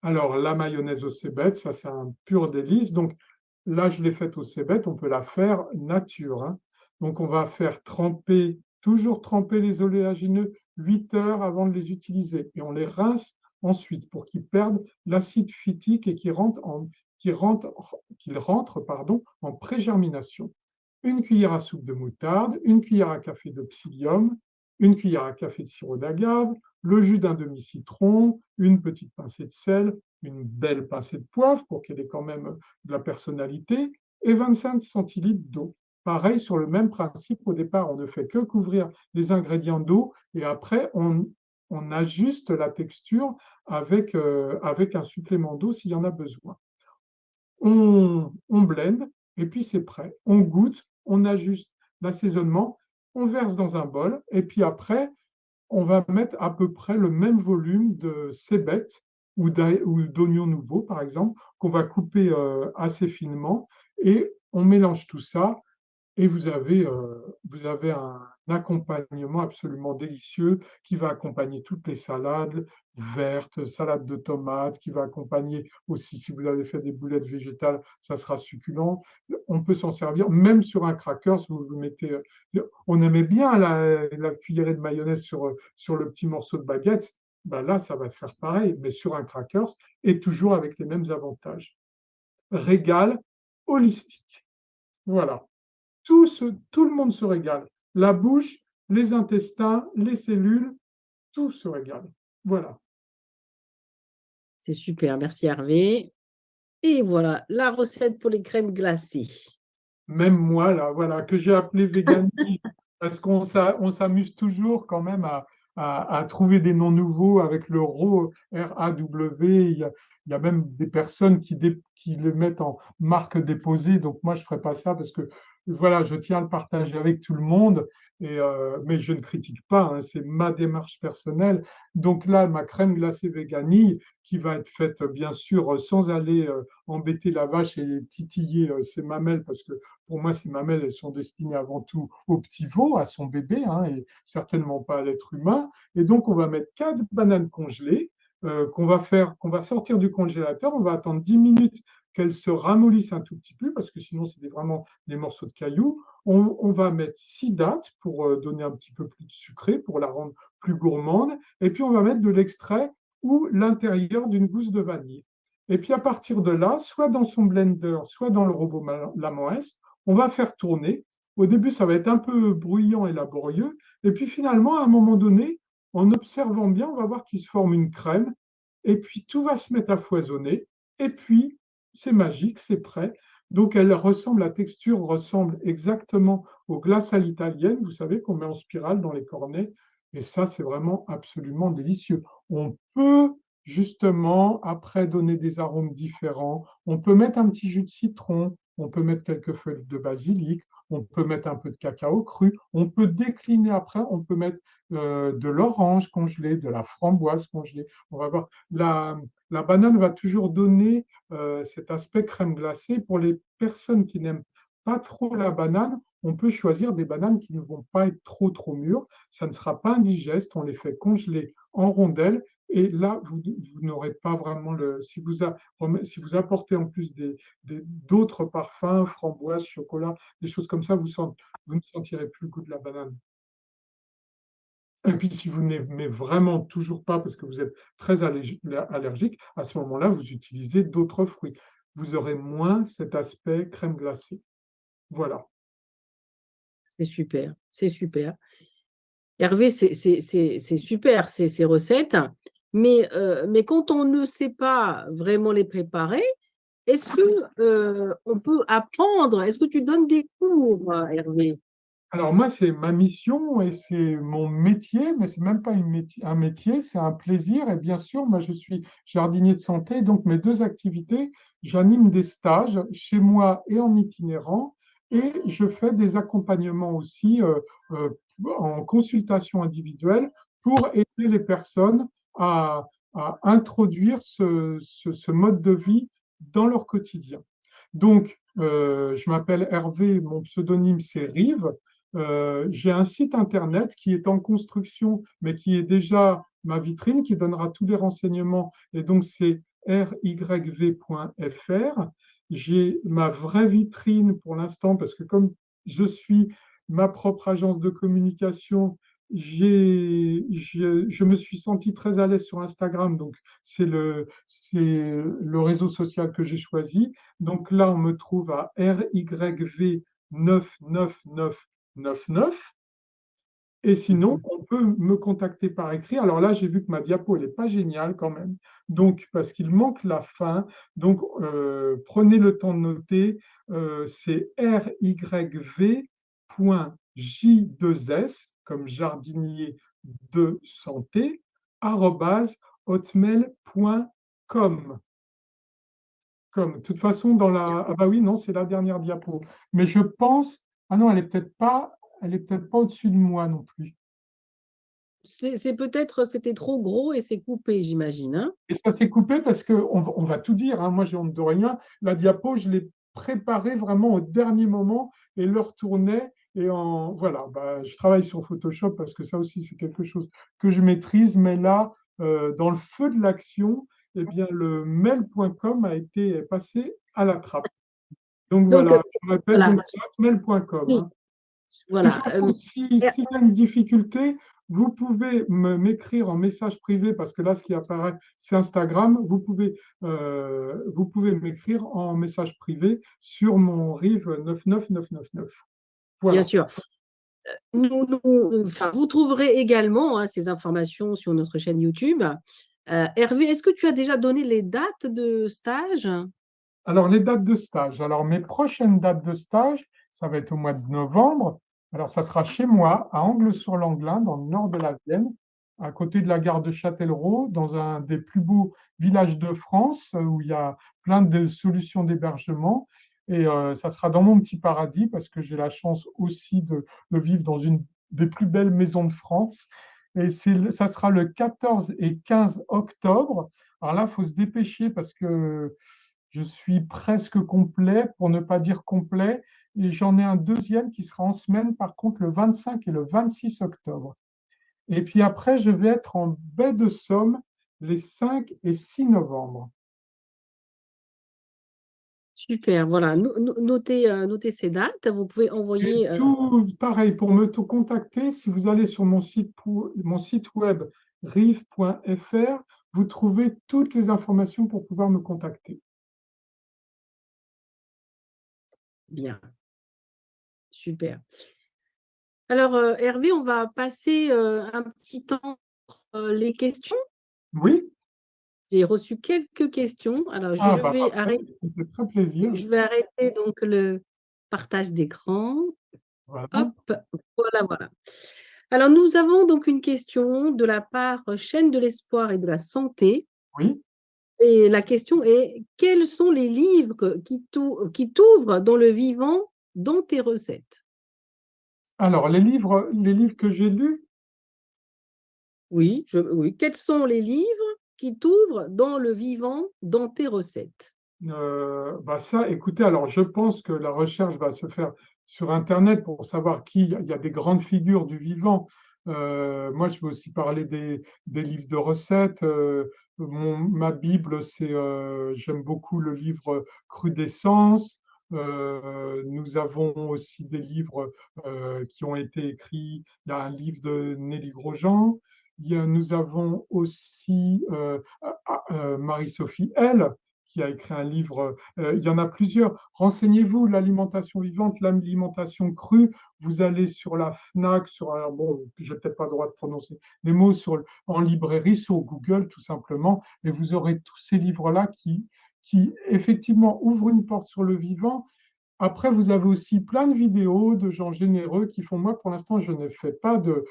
Alors, la mayonnaise au cébette, ça c'est un pur délice. Donc là, je l'ai faite au cébette, on peut la faire nature, hein. Donc on va faire tremper, toujours tremper les oléagineux 8 heures avant de les utiliser. Et on les rince ensuite pour qu'ils perdent l'acide phytique et qu'ils rentrent, pardon, en pré-germination. Une cuillère à soupe de moutarde, une cuillère à café de psyllium, une cuillère à café de sirop d'agave, le jus d'un demi-citron, une petite pincée de sel, une belle pincée de poivre pour qu'elle ait quand même de la personnalité, et 25 centilitres d'eau. Pareil, sur le même principe, au départ, on ne fait que couvrir les ingrédients d'eau et après, on ajuste la texture avec un supplément d'eau s'il y en a besoin. On blende et puis c'est prêt. On goûte, on ajuste l'assaisonnement, on verse dans un bol et puis après, on va mettre à peu près le même volume de cébettes ou d'oignons nouveaux, par exemple, qu'on va couper assez finement et on mélange tout ça et vous avez un accompagnement absolument délicieux qui va accompagner toutes les salades vertes, salade de tomates, qui va accompagner aussi, si vous avez fait des boulettes végétales, ça sera succulent. On peut s'en servir même sur un crackers, vous mettez, on aimait bien la cuillerée de mayonnaise sur le petit morceau de baguette, ben là, ça va faire pareil, mais sur un crackers et toujours avec les mêmes avantages. Régal holistique. Voilà. Tout le monde se régale. La bouche, les intestins, les cellules, tout se régale. Voilà. C'est super, merci Hervé. Et voilà, la recette pour les crèmes glacées. Même moi, là, voilà, que j'ai appelé Véganie, parce on s'amuse toujours quand même à trouver des noms nouveaux avec le RAW, R-A-W. Il y a même des personnes qui le mettent en marque déposée. Donc moi, je ne ferai pas ça parce que voilà, je tiens à le partager avec tout le monde. Mais je ne critique pas, hein, c'est ma démarche personnelle. Donc là, ma crème glacée Véganie, qui va être faite bien sûr sans aller embêter la vache et titiller ses mamelles, parce que pour moi, ces mamelles, elles sont destinées avant tout au petit veau, à son bébé, hein, et certainement pas à l'être humain. Et donc, on va mettre 4 bananes congelées qu'on va sortir du congélateur. On va attendre 10 minutes qu'elles se ramollissent un tout petit peu, parce que sinon, c'est vraiment des morceaux de cailloux. On va mettre 6 dattes pour donner un petit peu plus de sucré, pour la rendre plus gourmande. Et puis, on va mettre de l'extrait ou l'intérieur d'une gousse de vanille. Et puis, à partir de là, soit dans son blender, soit dans le robot Lamoès, on va faire tourner. Au début, ça va être un peu bruyant et laborieux. Et puis finalement, à un moment donné, en observant bien, on va voir qu'il se forme une crème. Et puis tout va se mettre à foisonner. Et puis, c'est magique, c'est prêt. Donc, la texture ressemble exactement aux glaces à l'italienne, vous savez, qu'on met en spirale dans les cornets. Et ça, c'est vraiment absolument délicieux. On peut justement, après, donner des arômes différents. On peut mettre un petit jus de citron, on peut mettre quelques feuilles de basilic, on peut mettre un peu de cacao cru, on peut décliner après, on peut mettre de l'orange congelé, de la framboise congelée. On va voir, la banane va toujours donner cet aspect crème glacée. Pour les personnes qui n'aiment pas trop la banane, on peut choisir des bananes qui ne vont pas être trop mûres. Ça ne sera pas indigeste, on les fait congeler en rondelles. Et là, vous n'aurez pas vraiment le. Si vous apportez en plus d'autres parfums, framboise, chocolat, des choses comme ça, vous ne sentirez plus le goût de la banane. Et puis, si vous n'aimez vraiment toujours pas parce que vous êtes très allergique, à ce moment-là, vous utilisez d'autres fruits. Vous aurez moins cet aspect crème glacée. Voilà. C'est super, c'est super. Hervé, c'est super ces recettes, mais quand on ne sait pas vraiment les préparer, est-ce que on peut apprendre? Est-ce que tu donnes des cours, Hervé? Alors moi, c'est ma mission et c'est mon métier, mais c'est même pas un métier, c'est un plaisir. Et bien sûr, moi, je suis jardinier de santé, donc mes deux activités, j'anime des stages chez moi et en itinérant, et je fais des accompagnements aussi euh, en consultation individuelle pour aider les personnes à, à introduire ce mode de vie dans leur quotidien. Donc, je m'appelle Hervé, mon pseudonyme c'est Rive. J'ai un site internet qui est en construction, mais qui est déjà ma vitrine, qui donnera tous les renseignements. Et donc, c'est ryv.fr. J'ai ma vraie vitrine pour l'instant, parce que comme je suis ma propre agence de communication, je me suis senti très à l'aise sur Instagram. Donc, c'est le réseau social que j'ai choisi. Donc là, on me trouve à RYV 99999. Et sinon, on peut me contacter par écrit. Alors là, j'ai vu que ma diapo, elle n'est pas géniale quand même. Donc, parce qu'il manque la fin. Donc, prenez le temps de noter. C'est ryv.j2s, comme jardinier de santé, @hotmail.com. De toute façon, ah bah oui, non, c'est la dernière diapo. Mais je pense. Ah non, elle est peut-être pas au-dessus de moi non plus. C'est peut-être, c'était trop gros et c'est coupé, j'imagine, hein? Et ça s'est coupé parce on va tout dire, hein. Moi, j'ai honte de rien. La diapo, je l'ai préparée vraiment au dernier moment et le retournais. Et voilà, je travaille sur Photoshop parce que ça aussi, c'est quelque chose que je maîtrise. Mais là, dans le feu de l'action, eh bien, le mail.com a été passé à la trappe. Donc Donc, voilà, je répète, voilà. donc mail.com. Oui, Hein. De toute voilà. façon, s'il y a une difficulté, vous pouvez m'écrire en message privé, parce que là, ce qui apparaît, c'est Instagram. Vous pouvez m'écrire en message privé sur mon RIV 99999. Bien Voilà. sûr. Enfin, vous trouverez également ces informations sur notre chaîne YouTube. Hervé, est-ce que tu as déjà donné les dates de stage? Alors, les dates de stage. Alors, mes prochaines dates de stage, ça va être au mois de novembre. Alors, ça sera chez moi, à Angles-sur-Langlin, dans le nord de la Vienne, à côté de la gare de Châtellerault, dans un des plus beaux villages de France, où il y a plein de solutions d'hébergement. Et ça sera dans mon petit paradis, parce que j'ai la chance aussi de vivre dans une des plus belles maisons de France. Et ça sera le 14 et 15 octobre. Alors là, il faut se dépêcher parce que je suis presque complet, pour ne pas dire complet, et j'en ai un deuxième qui sera en semaine, par contre, le 25 et le 26 octobre. Et puis après, je vais être en baie de Somme les 5 et 6 novembre. Super, voilà. Notez ces dates. Vous pouvez Et envoyer. tout pareil, pour me tout contacter, si vous allez sur mon site web rive.fr, vous trouvez toutes les informations pour pouvoir me contacter. Bien, super. Alors, Hervé, on va passer un petit temps les questions. Oui? J'ai reçu quelques questions. Alors, Ah, parfait, ça me fait très plaisir. je vais arrêter donc le partage d'écran. Voilà. Hop, voilà, voilà. Alors, nous avons donc une question de la part Chaîne de l'Espoir et de la Santé. Oui. Et la question est, quels sont les livres qui t'ouvrent dans le vivant, dans tes recettes? Alors, les livres que j'ai lus, Oui, oui. Quels sont les livres qui t'ouvrent dans le vivant, dans tes recettes? ça, écoutez, alors je pense que la recherche va se faire sur Internet pour savoir il y a des grandes figures du vivant. Moi, je vais aussi parler des livres de recettes. Ma Bible, j'aime beaucoup le livre Crudescence. Nous avons aussi des livres qui ont été écrits. Il y a un livre de Nelly Grosjean. Nous avons aussi Marie-Sophie L qui a écrit un livre. Il y en a plusieurs. Renseignez-vous, l'alimentation vivante, l'alimentation crue. Vous allez sur la FNAC, alors bon, j'ai peut-être pas le droit de prononcer des mots, en librairie, sur Google tout simplement, et vous aurez tous ces livres-là qui effectivement ouvrent une porte sur le vivant. Après, vous avez aussi plein de vidéos de gens généreux qui font. Moi, pour l'instant, je ne fais pas de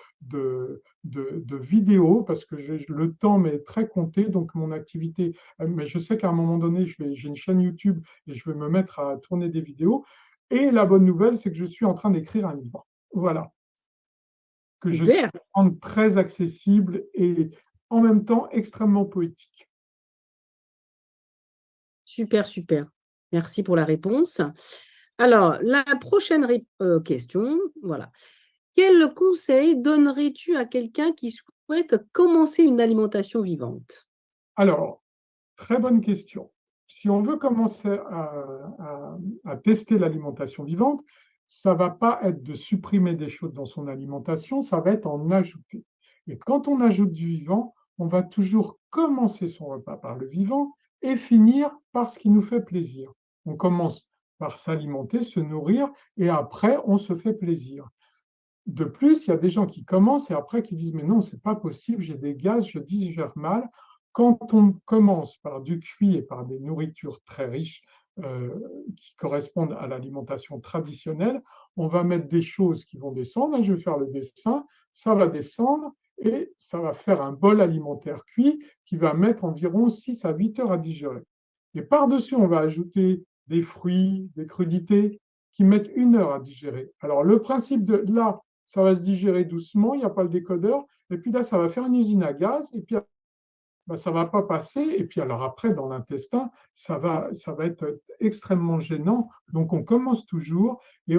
vidéos parce que le temps m'est très compté, donc mon activité. Mais je sais qu'à un moment donné, j'ai une chaîne YouTube et je vais me mettre à tourner des vidéos. Et la bonne nouvelle, c'est que je suis en train d'écrire un livre. Voilà, que je suis Super, en train de très accessible et en même temps extrêmement poétique. super, super. Merci pour la réponse. Alors, la prochaine question, voilà. Quel conseil donnerais-tu à quelqu'un qui souhaite commencer une alimentation vivante? Alors, très bonne question. Si on veut commencer à tester l'alimentation vivante, ça ne va pas être de supprimer des choses dans son alimentation, ça va être en ajouter. Et quand on ajoute du vivant, on va toujours commencer son repas par le vivant et finir par ce qui nous fait plaisir. On commence par s'alimenter, se nourrir, et après, on se fait plaisir. De plus, il y a des gens qui commencent et après qui disent mais non, c'est pas possible, j'ai des gaz, je digère mal. Quand on commence par du cuit et par des nourritures très riches euh, qui correspondent à l'alimentation traditionnelle, on va mettre des choses qui vont descendre. Là, je vais faire le dessin, ça va descendre et ça va faire un bol alimentaire cuit qui va mettre environ 6 à 8 heures à digérer. Et par-dessus, on va ajouter des fruits, des crudités qui mettent 1 heure à digérer. Alors, le principe de là, ça va se digérer doucement, il n'y a pas le décodeur, et puis là, ça va faire une usine à gaz, et puis ben, ça ne va pas passer. Et puis alors après, dans l'intestin, ça va être extrêmement gênant. Donc on commence toujours, et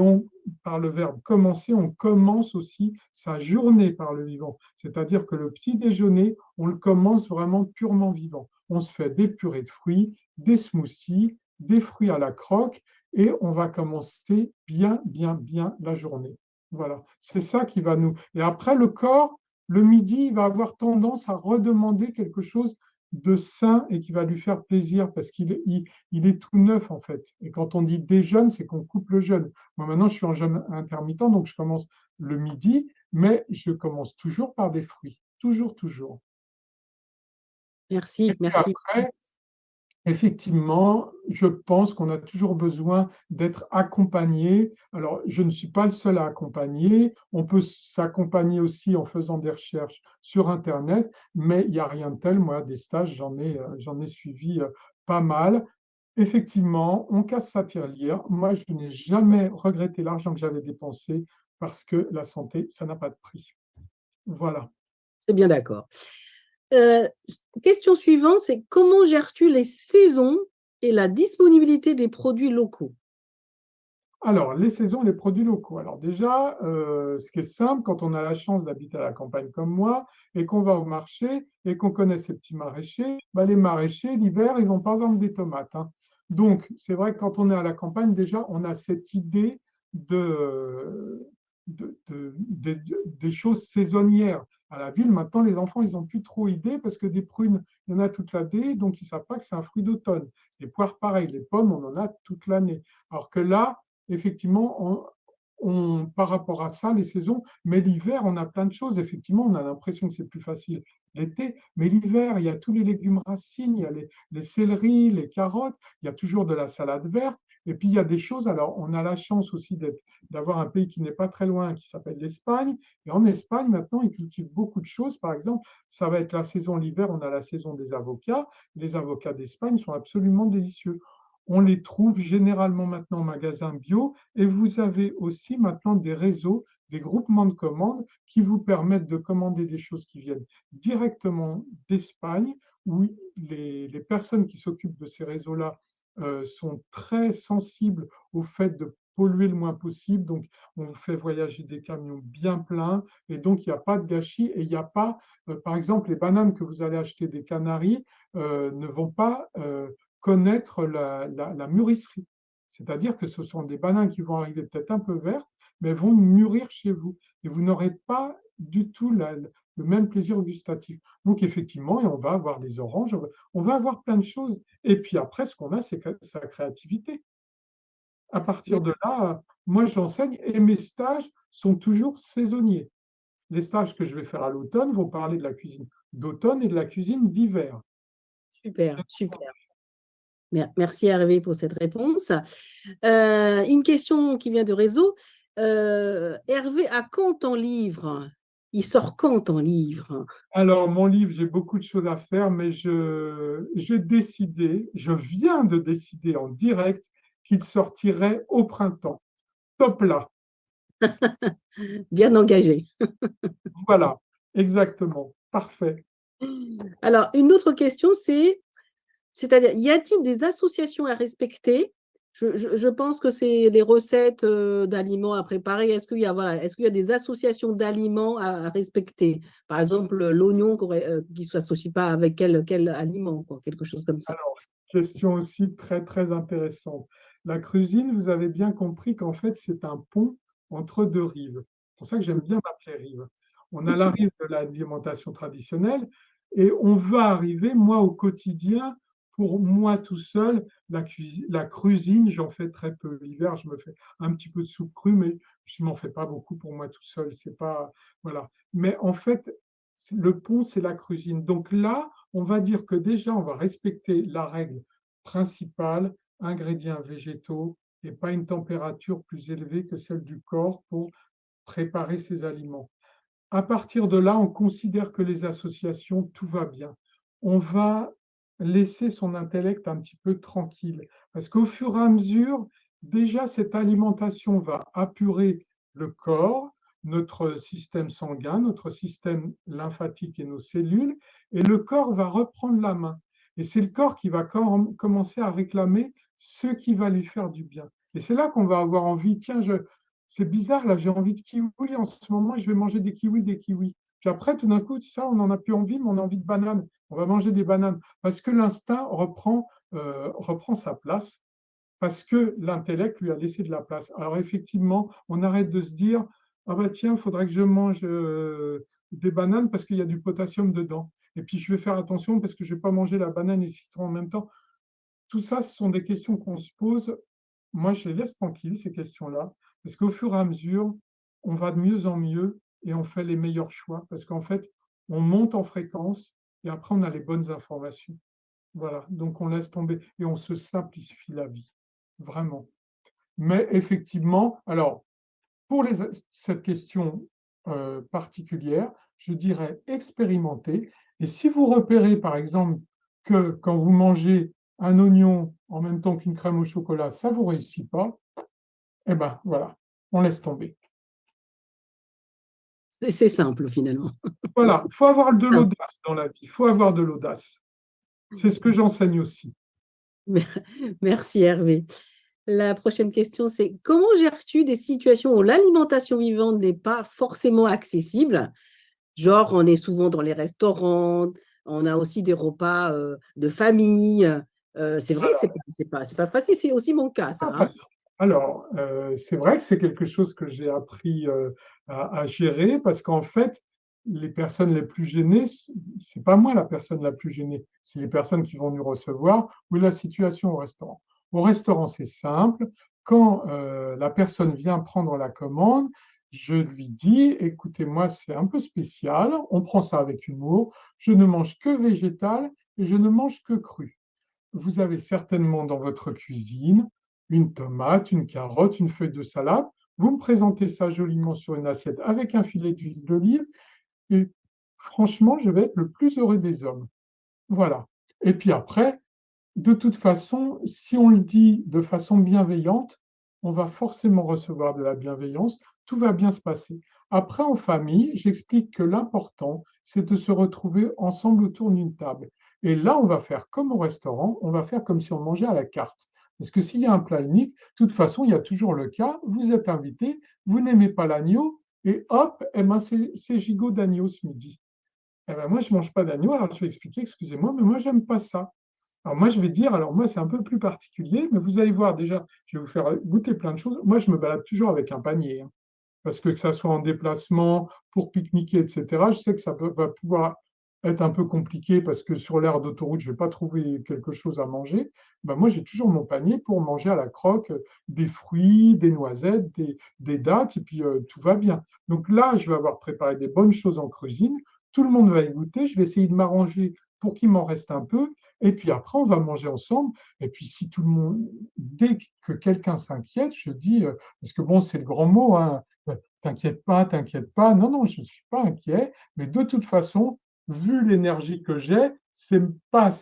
par le verbe commencer, on commence aussi sa journée par le vivant. C'est-à-dire que le petit déjeuner, on le commence vraiment purement vivant. On se fait des purées de fruits, des smoothies, des fruits à la croque, et on va commencer bien, bien, bien la journée. Voilà, c'est ça qui va nous... Et après, le corps, le midi, il va avoir tendance à redemander quelque chose de sain et qui va lui faire plaisir parce qu'il est tout neuf en fait. Et quand on dit déjeune, c'est qu'on coupe le jeûne. Moi maintenant, je suis en jeûne intermittent, donc je commence le midi, mais je commence toujours par des fruits. Toujours, toujours. Et Merci, puis merci. après, effectivement, je pense qu'on a toujours besoin d'être accompagné. Alors, je ne suis pas le seul à accompagner. On peut s'accompagner aussi en faisant des recherches sur Internet, mais il n'y a rien de tel. Moi, des stages, j'en ai suivi pas mal. Effectivement, on casse sa tirelire. Moi, je n'ai jamais regretté l'argent que j'avais dépensé parce que la santé, ça n'a pas de prix. Voilà. C'est bien d'accord. Question suivante, c'est comment gères-tu les saisons et la disponibilité des produits locaux? Alors, les saisons, les produits locaux. Alors déjà, ce qui est simple, quand on a la chance d'habiter à la campagne comme moi, et qu'on va au marché, et qu'on connaît ces petits maraîchers, bah, les maraîchers, l'hiver, ils ne vont pas vendre des tomates, hein. Donc, c'est vrai que quand on est à la campagne, déjà, on a cette idée des choses saisonnières. À la ville, maintenant, les enfants, ils n'ont plus trop idée parce que des prunes, il y en a toute l'année, donc ils ne savent pas que c'est un fruit d'automne. Les poires, pareil, les pommes, on en a toute l'année. Alors que là, effectivement, par rapport à ça, les saisons, mais l'hiver, on a plein de choses. Effectivement, on a l'impression que c'est plus facile l'été, mais l'hiver, il y a tous les légumes racines, il y a les céleris, les carottes, il y a toujours de la salade verte, et puis il y a des choses. Alors, on a la chance aussi d'avoir un pays qui n'est pas très loin, qui s'appelle l'Espagne, et en Espagne, maintenant, ils cultivent beaucoup de choses. Par exemple, ça va être la saison, l'hiver, on a la saison des avocats. Les avocats d'Espagne sont absolument délicieux. On les trouve généralement maintenant en magasin bio, et vous avez aussi maintenant des réseaux, des groupements de commandes qui vous permettent de commander des choses qui viennent directement d'Espagne, où les personnes qui s'occupent de ces réseaux-là sont très sensibles au fait de polluer le moins possible. Donc, on fait voyager des camions bien pleins, et donc il n'y a pas de gâchis, et il n'y a pas, par exemple, les bananes que vous allez acheter des Canaries ne vont pas connaître la mûrisserie. C'est-à-dire que ce sont des bananes qui vont arriver peut-être un peu vertes, mais vont mûrir chez vous. Et vous n'aurez pas du tout le même plaisir gustatif. Donc effectivement, et on va avoir des oranges, on va avoir plein de choses. Et puis après, ce qu'on a, c'est sa créativité. À partir de là, moi j'enseigne, et mes stages sont toujours saisonniers. Les stages que je vais faire à l'automne vont parler de la cuisine d'automne et de la cuisine d'hiver. Super, super. Merci Hervé pour cette réponse. Une question qui vient de réseau. Hervé, à quand ton livre? Il sort quand ton livre? Alors, mon livre, j'ai beaucoup de choses à faire, mais je viens de décider en direct qu'il sortirait au printemps. Top là. Bien engagé. Voilà, exactement. Parfait. Alors, une autre question, c'est-à-dire, y a-t-il des associations à respecter? Je pense que c'est les recettes d'aliments à préparer. Est-ce qu'il y a des associations d'aliments à respecter? Par exemple, l'oignon qui ne s'associe pas avec quel aliment, quoi, quelque chose comme ça. Alors, question aussi très, très intéressante. La cuisine, vous avez bien compris qu'en fait, c'est un pont entre deux rives. C'est pour ça que j'aime bien m'appeler rive. On a la rive de l'alimentation traditionnelle, et on va arriver, moi, au quotidien, pour moi tout seul, la cuisine, j'en fais très peu. L'hiver, je me fais un petit peu de soupe crue, mais je ne m'en fais pas beaucoup pour moi tout seul. C'est pas, voilà. Mais en fait, le pont, c'est la cuisine. Donc là, on va dire que déjà, on va respecter la règle principale, ingrédients végétaux et pas une température plus élevée que celle du corps pour préparer ces aliments. À partir de là, on considère que les associations, tout va bien. On va laisser son intellect un petit peu tranquille, parce qu'au fur et à mesure, déjà, cette alimentation va apurer le corps, notre système sanguin, notre système lymphatique et nos cellules, et le corps va reprendre la main. Et c'est le corps qui va commencer à réclamer ce qui va lui faire du bien. Et c'est là qu'on va avoir envie, tiens, c'est bizarre, là, j'ai envie de kiwi en ce moment, je vais manger des kiwis, des kiwis. Puis après, tout d'un coup, ça, on n'en a plus envie, mais on a envie de bananes. On va manger des bananes. Parce que l'instinct reprend sa place, parce que l'intellect lui a laissé de la place. Alors effectivement, on arrête de se dire, ah bah tiens, il faudrait que je mange des bananes parce qu'il y a du potassium dedans. Et puis je vais faire attention parce que je ne vais pas manger la banane et le citron en même temps. Tout ça, ce sont des questions qu'on se pose. Moi, je les laisse tranquilles, ces questions-là, parce qu'au fur et à mesure, on va de mieux en mieux et on fait les meilleurs choix, parce qu'en fait, on monte en fréquence et après, on a les bonnes informations. Voilà, donc on laisse tomber et on se simplifie la vie, vraiment. Mais effectivement, alors, pour cette question particulière, je dirais expérimenter. Et si vous repérez, par exemple, que quand vous mangez un oignon en même temps qu'une crème au chocolat, ça ne vous réussit pas, eh bien voilà, on laisse tomber. C'est simple finalement. Voilà, il faut avoir de l'audace dans la vie, il faut avoir de l'audace. C'est ce que j'enseigne aussi. Merci Hervé. La prochaine question, c'est comment gères-tu des situations où l'alimentation vivante n'est pas forcément accessible? Genre, on est souvent dans les restaurants, on a aussi des repas de famille. C'est vrai, c'est pas facile, c'est aussi mon cas, ça. Hein. Alors, c'est vrai que c'est quelque chose que j'ai appris à gérer parce qu'en fait, les personnes les plus gênées, c'est pas moi la personne la plus gênée, c'est les personnes qui vont nous recevoir ou la situation au restaurant. Au restaurant, c'est simple. Quand la personne vient prendre la commande, je lui dis, écoutez, moi, c'est un peu spécial, on prend ça avec humour, je ne mange que végétal et je ne mange que cru. Vous avez certainement dans votre cuisine une tomate, une carotte, une feuille de salade. Vous me présentez ça joliment sur une assiette avec un filet d'huile d'olive et franchement, je vais être le plus heureux des hommes. Voilà. Et puis après, de toute façon, si on le dit de façon bienveillante, on va forcément recevoir de la bienveillance, tout va bien se passer. Après, en famille, j'explique que l'important, c'est de se retrouver ensemble autour d'une table. Et là, on va faire comme au restaurant, on va faire comme si on mangeait à la carte. Parce que s'il y a un plat unique, de toute façon, il y a toujours le cas, vous êtes invité, vous n'aimez pas l'agneau, et hop, eh ben, c'est gigot d'agneau ce midi. Eh ben, moi, je ne mange pas d'agneau, alors je vais expliquer, excusez-moi, mais moi, j'aime pas ça. Alors moi, je vais dire, alors moi, c'est un peu plus particulier, mais vous allez voir déjà, je vais vous faire goûter plein de choses. Moi, je me balade toujours avec un panier, hein, parce que ça soit en déplacement, pour pique-niquer, etc., je sais que ça va pouvoir être un peu compliqué parce que sur l'aire d'autoroute, je ne vais pas trouver quelque chose à manger. Ben, moi, j'ai toujours mon panier pour manger à la croque des fruits, des noisettes, des dattes, et puis tout va bien. Donc là, je vais avoir préparé des bonnes choses en cuisine. Tout le monde va y goûter. Je vais essayer de m'arranger pour qu'il m'en reste un peu. Et puis après, on va manger ensemble. Et puis si tout le monde, dès que quelqu'un s'inquiète, je dis, parce que bon, c'est le grand mot, hein, t'inquiète pas, t'inquiète pas. Non, non, je ne suis pas inquiet. Mais de toute façon, vu l'énergie que j'ai, c'est pas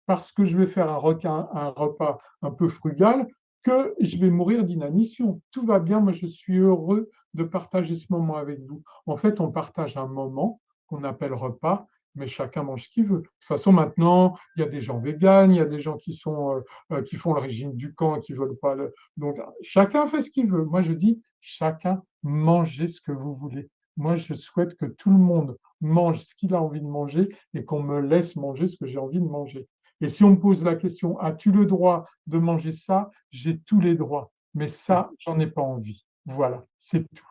parce que je vais faire un repas un peu frugal que je vais mourir d'inanition. Tout va bien, moi je suis heureux de partager ce moment avec vous. En fait, on partage un moment qu'on appelle repas, mais chacun mange ce qu'il veut. De toute façon, maintenant, il y a des gens véganes, il y a des gens qui font le régime du camp et qui ne veulent pas le... Donc, chacun fait ce qu'il veut. Moi, je dis, chacun mangez ce que vous voulez. Moi, je souhaite que tout le monde mange ce qu'il a envie de manger et qu'on me laisse manger ce que j'ai envie de manger. Et si on me pose la question, as-tu le droit de manger ça? J'ai tous les droits, mais ça, j'en ai pas envie. Voilà, c'est tout.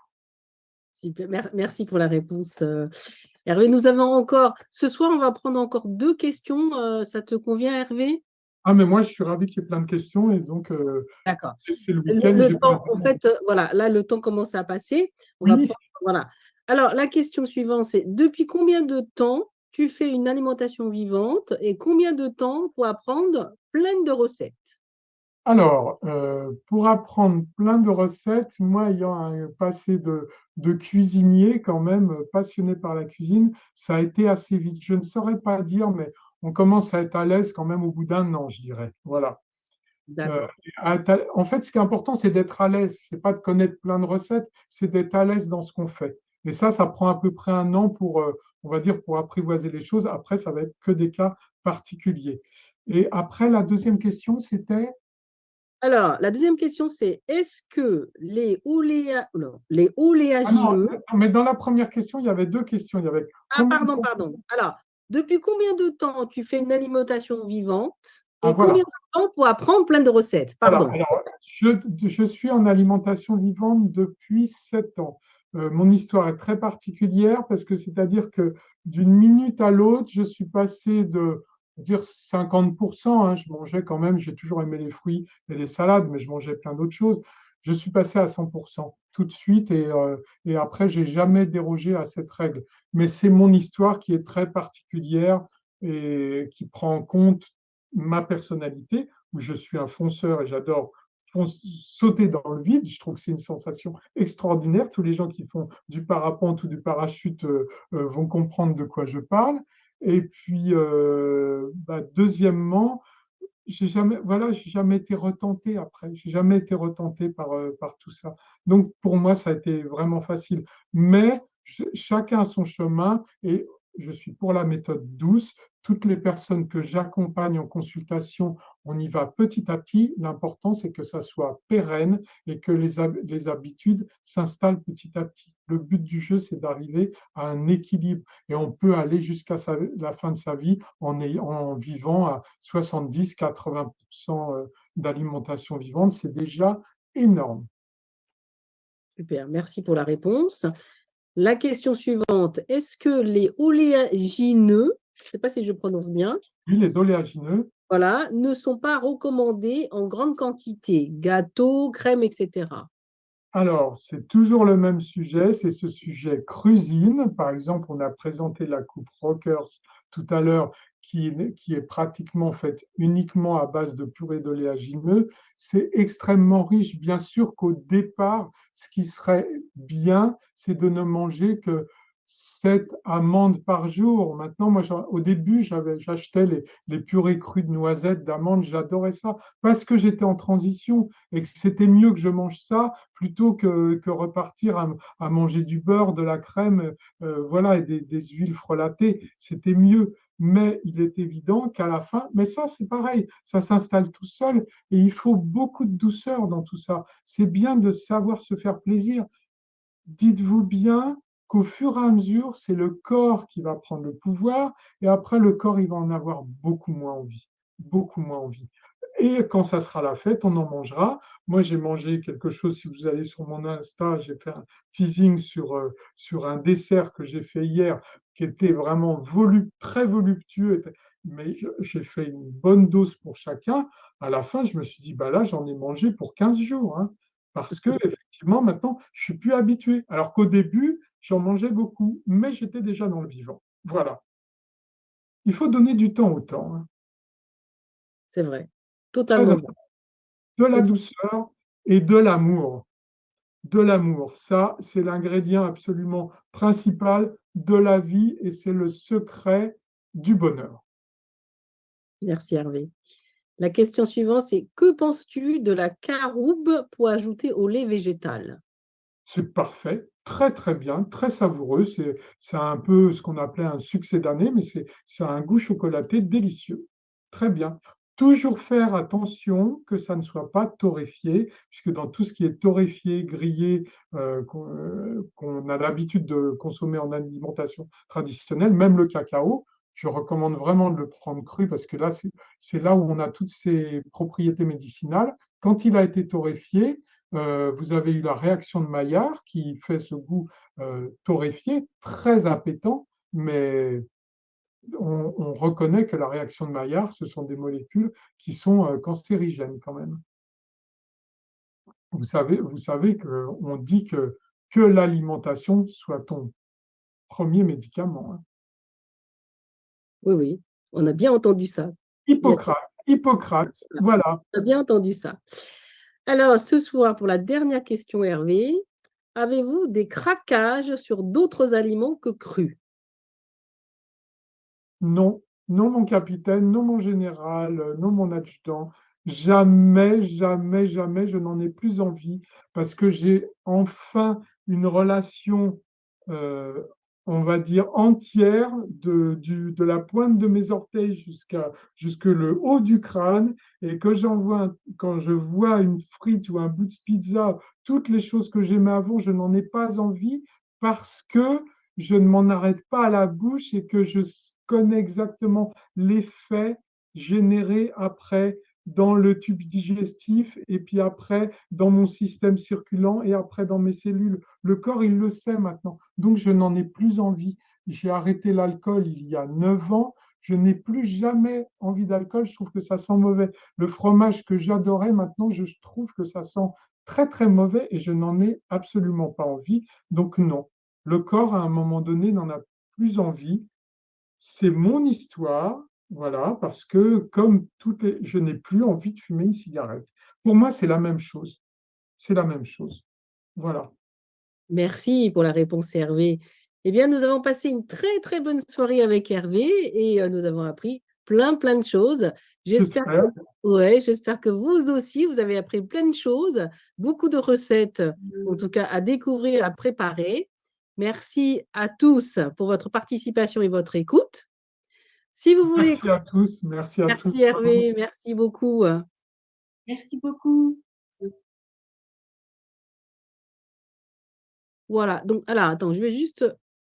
Super. Merci pour la réponse. Hervé, nous avons encore, ce soir, on va prendre encore 2 questions. Ça te convient, Hervé? Ah, mais moi, je suis ravi qu'il y ait plein de questions et donc, D'accord. c'est le week-end. Le temps, en fait, voilà, là, le temps commence à passer. On va Oui. prendre, voilà. Alors, la question suivante, c'est depuis combien de temps tu fais une alimentation vivante et combien de temps pour apprendre plein de recettes? Alors, pour apprendre plein de recettes, moi ayant un passé de cuisinier quand même, passionné par la cuisine, ça a été assez vite. Je ne saurais pas dire, mais on commence à être à l'aise quand même au bout d'un an, je dirais. Voilà. D'accord. En fait, ce qui est important, c'est d'être à l'aise. C'est pas de connaître plein de recettes, c'est d'être à l'aise dans ce qu'on fait. Et ça prend à peu près un an pour, on va dire, pour apprivoiser les choses. Après, ça va être que des cas particuliers. Et après, la deuxième question, c'était… Alors, la deuxième question, c'est est-ce que les Ah non, oléagineux… non, mais dans la première question, il y avait deux questions. Il y avait Ah, combien de pardon, temps… pardon. Alors, depuis combien de temps tu fais une alimentation vivante Ah et voilà. combien de temps pour apprendre plein de recettes? Voilà, Pardon. alors je suis en alimentation vivante depuis 7 ans. Mon histoire est très particulière parce que c'est-à-dire que d'une minute à l'autre, je suis passé de dire 50%, hein, je mangeais quand même, j'ai toujours aimé les fruits et les salades, mais je mangeais plein d'autres choses. Je suis passé à 100% tout de suite et après, j'ai jamais dérogé à cette règle. Mais c'est mon histoire qui est très particulière et qui prend en compte ma personnalité où je suis un fonceur et j'adore sauter dans le vide. Je trouve que c'est une sensation extraordinaire. Tous les gens qui font du parapente ou du parachute vont comprendre de quoi je parle. Et puis, deuxièmement, j'ai jamais été retenté après. J'ai jamais été retenté par tout ça. Donc, pour moi, ça a été vraiment facile. Mais chacun a son chemin et je suis pour la méthode douce. Toutes les personnes que j'accompagne en consultation, on y va petit à petit. L'important, c'est que ça soit pérenne et que les habitudes s'installent petit à petit. Le but du jeu, c'est d'arriver à un équilibre et on peut aller jusqu'à la fin de sa vie en vivant à 70-80% d'alimentation vivante. C'est déjà énorme. Super, merci pour la réponse. La question suivante, est-ce que les oléagineux, je ne sais pas si je prononce bien, Puis les oléagineux, voilà, ne sont pas recommandés en grande quantité, gâteaux, crèmes, etc. alors, c'est toujours le même sujet, c'est ce sujet cuisine. Par exemple, on a présenté la coupe Rockers tout à l'heure, qui est pratiquement faite uniquement à base de purée d'oléagineux. C'est extrêmement riche. Bien sûr qu'au départ, ce qui serait bien, c'est de ne manger que 7 amandes par jour. Maintenant, moi, au début, j'achetais les purées crues de noisettes, d'amandes, j'adorais ça parce que j'étais en transition et que c'était mieux que je mange ça plutôt que repartir à manger du beurre, de la crème, voilà, et des huiles frelatées. C'était mieux. Mais il est évident qu'à la fin, mais ça c'est pareil, ça s'installe tout seul et il faut beaucoup de douceur dans tout ça. C'est bien de savoir se faire plaisir. Dites-vous bien qu'au fur et à mesure, c'est le corps qui va prendre le pouvoir et après le corps, il va en avoir beaucoup moins envie, beaucoup moins envie. Et quand ça sera la fête, on en mangera. Moi, j'ai mangé quelque chose, si vous allez sur mon Insta, j'ai fait un teasing sur un dessert que j'ai fait hier qui était vraiment très voluptueux, mais j'ai fait une bonne dose pour chacun. À la fin, je me suis dit, bah là, j'en ai mangé pour 15 jours, hein, parce que effectivement, maintenant, je suis plus habitué. Alors qu'au début, j'en mangeais beaucoup, mais j'étais déjà dans le vivant. Voilà. Il faut donner du temps au temps, hein. C'est vrai, Très totalement. important. De la Tot- douceur et de l'amour. De l'amour, ça, c'est l'ingrédient absolument principal de la vie et c'est le secret du bonheur. Merci Hervé. La question suivante, c'est que penses-tu de la caroube pour ajouter au lait végétal? C'est parfait, très très bien, très savoureux. C'est un peu ce qu'on appelait un succès d'année, mais c'est un goût chocolaté délicieux. Très bien. Toujours faire attention que ça ne soit pas torréfié, puisque dans tout ce qui est torréfié, grillé, qu'on a l'habitude de consommer en alimentation traditionnelle, même le cacao, je recommande vraiment de le prendre cru parce que là, c'est là où on a toutes ses propriétés médicinales. Quand il a été torréfié, vous avez eu la réaction de Maillard qui fait ce goût torréfié, très appétant, mais on reconnaît que la réaction de Maillard, ce sont des molécules qui sont cancérigènes quand même. Vous savez qu'on dit que l'alimentation soit ton premier médicament, hein. Oui, oui, on a bien entendu ça. Il y a- Hippocrate, voilà. On a bien entendu ça. Alors, ce soir, pour la dernière question, Hervé, avez-vous des craquages sur d'autres aliments que crus? Non, non mon capitaine, non mon général, non mon adjudant. Jamais, jamais, jamais, je n'en ai plus envie parce que j'ai enfin une relation, euh, on va dire, entière de la pointe de mes orteils jusque le haut du crâne. Et quand je vois une frite ou un bout de pizza, toutes les choses que j'aimais avant, je n'en ai pas envie parce que je ne m'en arrête pas à la bouche et que je connais exactement l'effet généré après dans le tube digestif et puis après dans mon système circulant et après dans mes cellules. Le corps, il le sait maintenant. Donc, je n'en ai plus envie. J'ai arrêté l'alcool il y a 9 ans. Je n'ai plus jamais envie d'alcool. Je trouve que ça sent mauvais. Le fromage que j'adorais, maintenant, je trouve que ça sent très, très mauvais et je n'en ai absolument pas envie. Donc, non. Le corps, à un moment donné, n'en a plus envie. C'est mon histoire, voilà, parce que je n'ai plus envie de fumer une cigarette. Pour moi, c'est la même chose. C'est la même chose. Voilà. Merci pour la réponse, Hervé. Eh bien, nous avons passé une très, très bonne soirée avec Hervé et nous avons appris plein, plein de choses. J'espère J'espère. ouais, j'espère que vous aussi, vous avez appris plein de choses, beaucoup de recettes, en tout cas, à découvrir, à préparer. Merci à tous pour votre participation et votre écoute. Si vous voulez, Merci à tous. Merci à tous. merci Hervé, merci beaucoup. Merci beaucoup. Voilà, donc, alors, attends, je vais juste